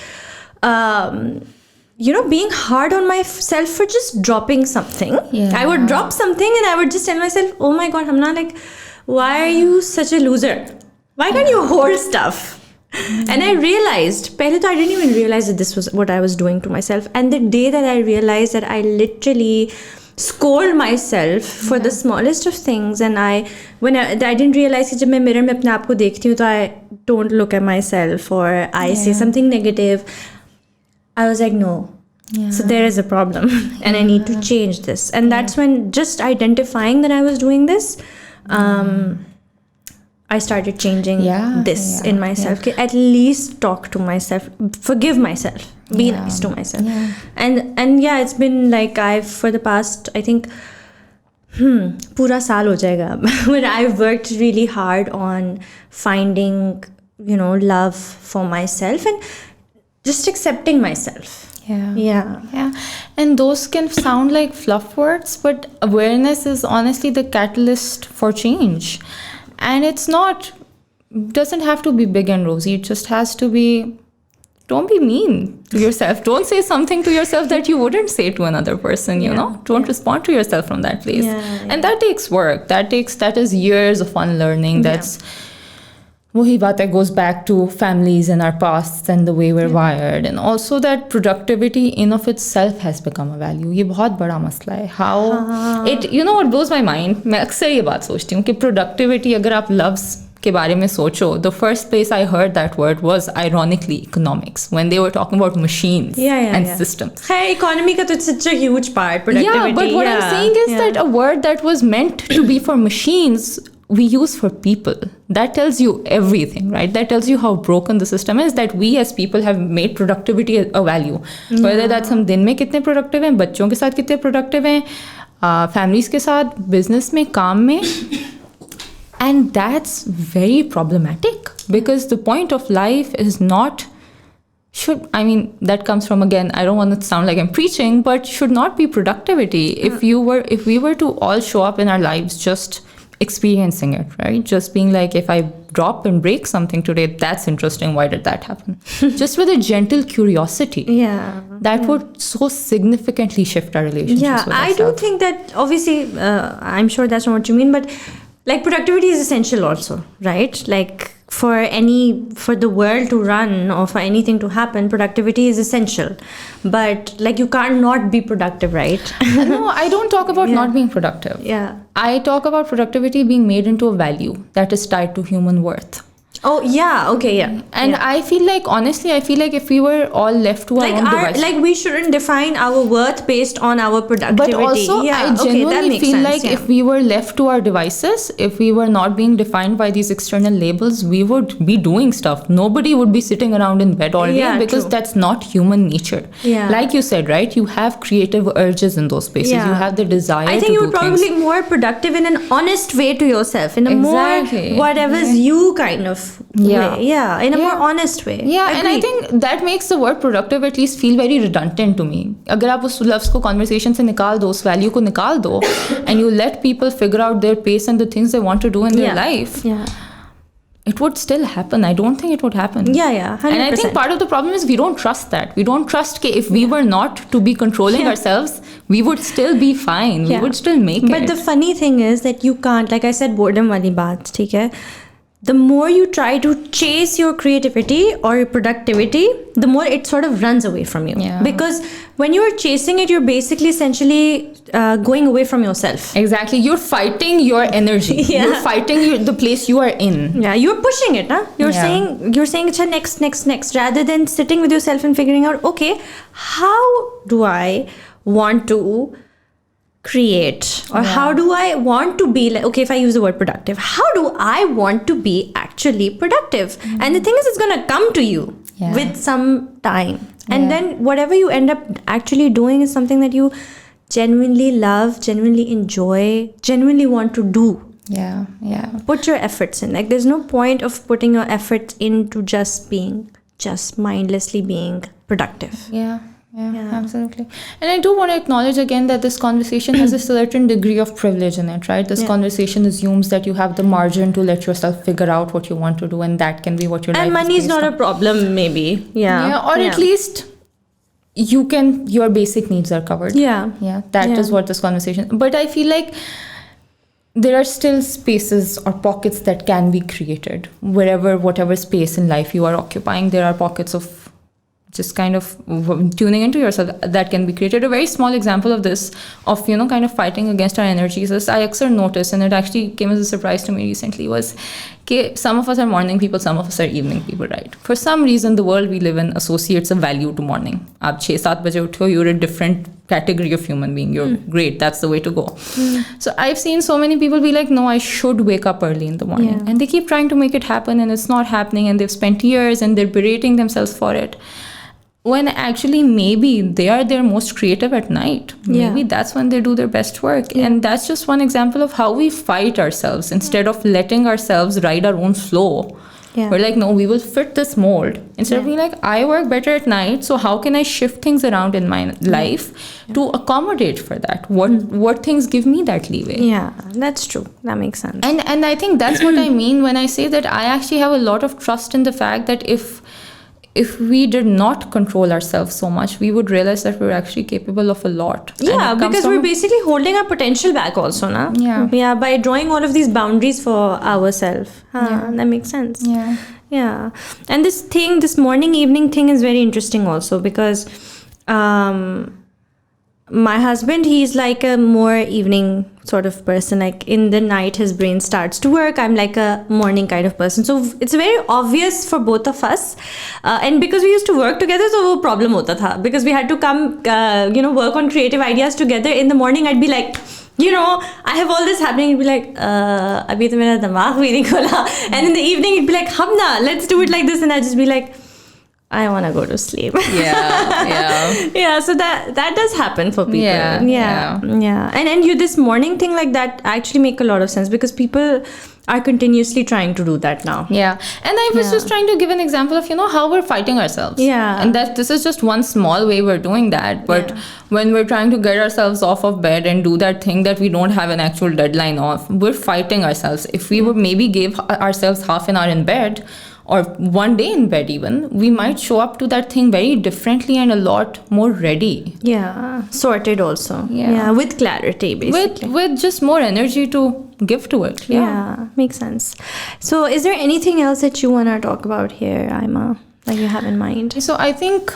A: being hard on myself for just dropping something. I would drop something and I would just tell myself, oh my God, Hamna, like, why are you such a loser? Why can't you hold stuff? And I realized, I didn't even realize that this was what I was doing to myself. And the day that I realized that I literally scold myself for the smallest of things, and I didn't realize that जब मैं mirror में अपने आप को देखती हूँ तो I don't look at myself or I say something negative, I was like, no. So there is a problem and I need to change this. And that's when just identifying that I was doing this, I started changing this in myself. Okay, at least talk to myself, forgive myself, be nice to myself. And it's been like for the past, I think, pura saal ho jayega, but I've worked really hard on finding, love for myself and just accepting myself. Yeah.
B: And those can sound like fluff words, but awareness is honestly the catalyst for change. And doesn't have to be big and rosy. It just has to be don't be mean to yourself. Don't say something to yourself that you wouldn't say to another person, you know? Don't respond to yourself from that place. And that takes work. That is years of unlearning. That's wahi baat that goes back to families and our pasts and the way we're wired. And also that productivity in of itself has become a value. ये बहुत बड़ा मसला है. How it, you know what blows my mind? मैं अक्सर ये बात सोचती हूँ कि productivity अगर आप loves के बारे में सोचो, the first place I heard that word was ironically economics, when they were talking about machines and systems.
A: Hey, economy ka to it's such a huge part, productivity.
B: Yeah, but what I'm saying is that a word that was meant to be for machines, we use for people. That tells you everything, right? That tells you how broken the system is, that we as people have made productivity a value. Whether that's हम दिन में कितने productive हैं, बच्चों के साथ कितने productive हैं, families के साथ, business में, काम में. And that's very problematic, because the point of life is not, that comes from, again, I don't want to sound like I'm preaching, but should not be productivity. If we were to all show up in our lives just experiencing it, right? Just being like, if I drop and break something today, that's interesting. Why did that happen? Just with a gentle curiosity. That would so significantly shift our relationships with ourselves.
A: I do think that, obviously, I'm sure that's not what you mean, but like productivity is essential also, right? Like for the world to run or for anything to happen, productivity is essential. But like you can't not be productive, right?
B: No, I don't talk about not being productive. I talk about productivity being made into a value that is tied to human worth.
A: Oh, yeah. Okay, yeah.
B: And I feel like, honestly, if we were all left to our own devices.
A: Like we shouldn't define our worth based on our productivity.
B: But also, I genuinely feel like if we were left to our devices, if we were not being defined by these external labels, we would be doing stuff. Nobody would be sitting around in bed all day, because that's not human nature. Like you said, right? You have creative urges in those spaces. You have the desire to do things.
A: I think you would probably be more productive in an honest way to yourself, in a more whatever's you kind of way. In a more honest way.
B: And I think that makes the word productive at least feel very redundant to me. अगर आप उस लफ्ज़ को conversation से निकाल दो, उस value को निकाल दो, and you let people figure out their pace and the things they want to do in their life, it would still happen. I don't think it would happen.
A: 100%.
B: And I think part of the problem is we don't trust that. We don't trust that if we were not to be controlling ourselves, we would still be fine. We would still make it.
A: But the funny thing is that you can't, like I said, boredom wali baat, theek hai? The more you try to chase your creativity or your productivity, the more it sort of runs away from you. Because when you're chasing it, you're basically essentially going away from yourself.
B: Exactly. You're fighting your energy. You're fighting the place you are in.
A: You're pushing it. You're saying next, rather than sitting with yourself and figuring out, okay, how do I want to create, or how do I want to be, like, okay, if I use the word productive, how do I want to be actually productive? And the thing is, it's going to come to you with some time. And then whatever you end up actually doing is something that you genuinely love, genuinely enjoy, genuinely want to do. Put your efforts in. Like, there's no point of putting your efforts into just mindlessly being productive.
B: Yeah, absolutely. And I do want to acknowledge again that this conversation has a certain degree of privilege in it, right? This conversation assumes that you have the margin to let yourself figure out what you want to do, and that can be what your life is.
A: And money is not a problem, maybe.
B: At least your basic needs are covered. That is what this conversation. But I feel like there are still spaces or pockets that can be created. Whatever space in life you are occupying, there are pockets of just kind of tuning into yourself that can be created. A very small example of this, of kind of fighting against our energies, is I actually noticed, and it actually came as a surprise to me recently, was that some of us are morning people, some of us are evening people, right? For some reason, the world we live in associates a value to morning. Aap 6-7 baje utho, you're a different category of human being. You're great. That's the way to go. So I've seen so many people be like, no, I should wake up early in the morning. And they keep trying to make it happen, and it's not happening, and they've spent years and they're berating themselves for it. When actually maybe they are their most creative at night. Maybe that's when they do their best work. And that's just one example of how we fight ourselves instead of letting ourselves ride our own flow. We're like, no, we will fit this mold. Instead of being like, I work better at night, so how can I shift things around in my life to accommodate for that? What things give me that leeway?
A: Yeah, that's true. That makes sense.
B: And I think that's what I mean when I say that I actually have a lot of trust in the fact that if if we did not control ourselves so much, we would realize that we're actually capable of a lot.
A: Yeah, because we're basically holding our potential back also, na? Yeah, by drawing all of these boundaries for ourselves. That makes sense. Yeah. And this morning, evening thing is very interesting also, because my husband, he's like a more evening sort of person. Like in the night, his brain starts to work. I'm like a morning kind of person. So it's very obvious for both of us. And because we used to work together, so wo problem hota tha. Because we had to come, work on creative ideas together. In the morning, I'd be like, I have all this happening. He'd be like, abhi to mera damag bhi nahi khola. And in the evening, he'd be like, hamna, let's do it like this. And I'd just be like, I want to go to sleep. Yeah, so that does happen for people. Yeah. And you, this morning thing like that actually make a lot of sense, because people are continuously trying to do that now.
B: Yeah. And I was just trying to give an example of, how we're fighting ourselves.
A: Yeah.
B: And that this is just one small way we're doing that. But when we're trying to get ourselves off of bed and do that thing that we don't have an actual deadline of, we're fighting ourselves. If we would maybe give ourselves half an hour in bed, or one day in bed even, we might show up to that thing very differently and a lot more ready.
A: Yeah, sorted also. Yeah, with clarity, basically.
B: With just more energy to give to it.
A: Yeah, makes sense. So is there anything else that you want to talk about here, Ayamma, that you have in mind?
B: So I think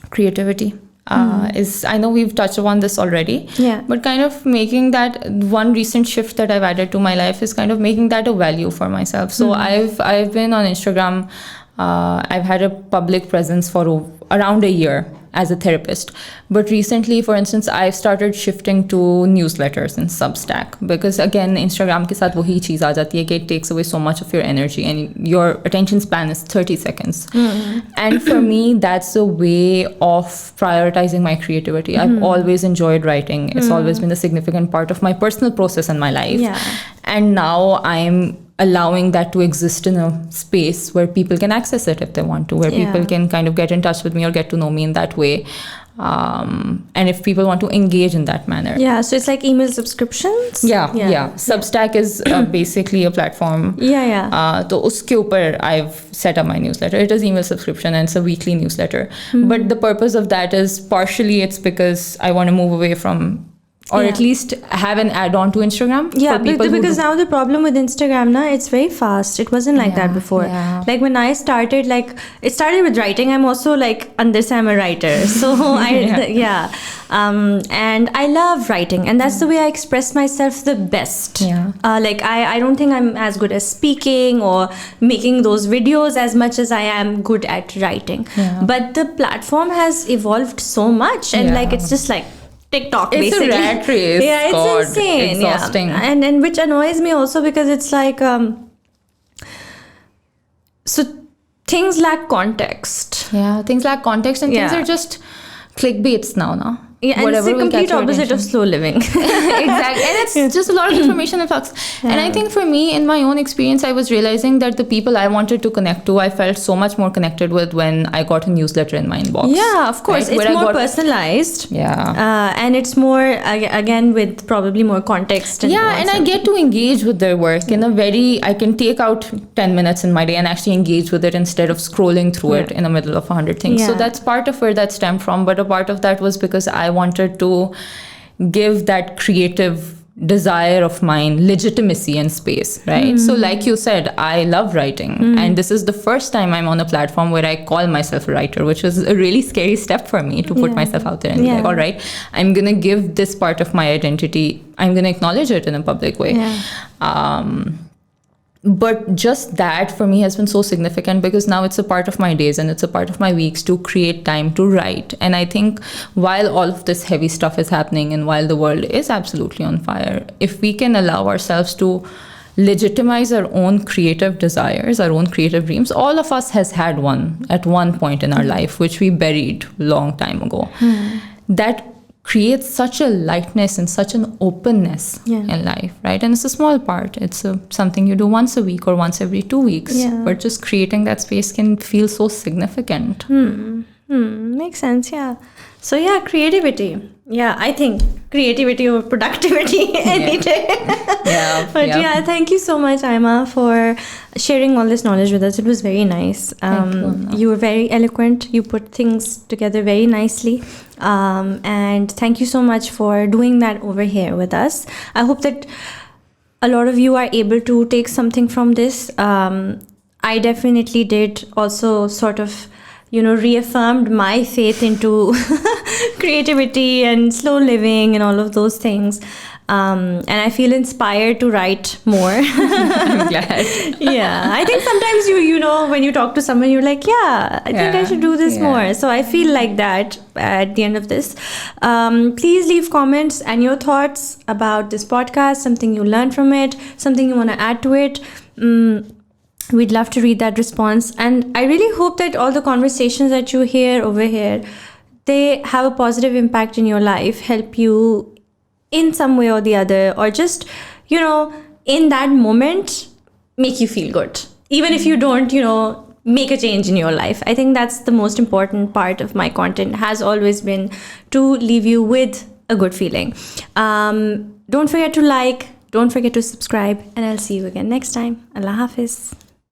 B: creativity. I know we've touched upon this already, but kind of making that one recent shift that I've added to my life is kind of making that a value for myself. So I've been on Instagram. I've had a public presence for around a year as a therapist. But recently, for instance, I've started shifting to newsletters and Substack, because again, Instagram ke saath wahi cheez aa jati hai ki it takes away so much of your energy and your attention span is 30 seconds. And for me, that's a way of prioritizing my creativity. I've always enjoyed writing. It's always been a significant part of my personal process in my life. And now I'm allowing that to exist in a space where people can access it if they want to, where people can kind of get in touch with me or get to know me in that way. And if people want to engage in that manner.
A: Yeah, so it's like email subscriptions?
B: Yeah. Substack is basically a platform. So uske upar I've set up my newsletter. It is email subscription and it's a weekly newsletter. But the purpose of that is partially it's because I want to move away from, or at least have an add-on to Instagram.
A: Yeah, because now the problem with Instagram, it's very fast. It wasn't like that before. Like when I started, it started with writing. I'm also under say I'm a writer. So and I love writing, and that's the way I express myself the best. I don't think I'm as good at speaking or making those videos as much as I am good at writing. But the platform has evolved so much, and it's just TikTok, basically.
B: It's a rat race.
A: Yeah, it's insane.
B: Exhausting.
A: And which annoys me also, because it's so things lack context.
B: Yeah, things lack context, and things are just clickbaits now.
A: Yeah, and it's the complete opposite of slow living.
B: Exactly. And it's just a lot of information and flux. And I think for me, in my own experience, I was realizing that the people I wanted to connect to, I felt so much more connected with when I got a newsletter in my inbox.
A: Yeah, of course. Right? It's more personalized.
B: Yeah.
A: And it's more, again, with probably more context. And
B: and I get to engage with their work in a very, I can take out 10 minutes in my day and actually engage with it instead of scrolling through it in the middle of 100 things. So that's part of where that stemmed from. But a part of that was because I wanted to give that creative desire of mine legitimacy and space, right? So like you said, I love writing, and this is the first time I'm on a platform where I call myself a writer, which is a really scary step for me to put myself out there and be like, all right, I'm gonna give this part of my identity, I'm gonna acknowledge it in a public way. But just that for me has been so significant, because now it's a part of my days and it's a part of my weeks to create time to write. And I think while all of this heavy stuff is happening and while the world is absolutely on fire, if we can allow ourselves to legitimize our own creative desires, our own creative dreams, all of us has had one at one point in our life, which we buried long time ago. That creates such a lightness and such an openness in life, right? And it's a small part. It's something you do once a week or once every 2 weeks. But just creating that space can feel so significant.
A: Makes sense, yeah. So yeah, creativity. Yeah, I think creativity over productivity any day. But yeah, thank you so much, Ayamma, for sharing all this knowledge with us. It was very nice. You were very eloquent. You put things together very nicely. And thank you so much for doing that over here with us. I hope that a lot of you are able to take something from this. I definitely did also sort of, reaffirmed my faith into creativity and slow living and all of those things. And I feel inspired to write more.
B: I'm glad.
A: Yeah, I think sometimes when you talk to someone, you're like, I think I should do this more. So I feel like that at the end of this. Please leave comments and your thoughts about this podcast, something you learned from it, something you want to add to it. We'd love to read that response. And I really hope that all the conversations that you hear over here, they have a positive impact in your life, help you in some way or the other, or just, in that moment, make you feel good. Even if you don't, make a change in your life. I think that's the most important part of my content, has always been to leave you with a good feeling. Don't forget to like, don't forget to subscribe, and I'll see you again next time. Allah Hafiz.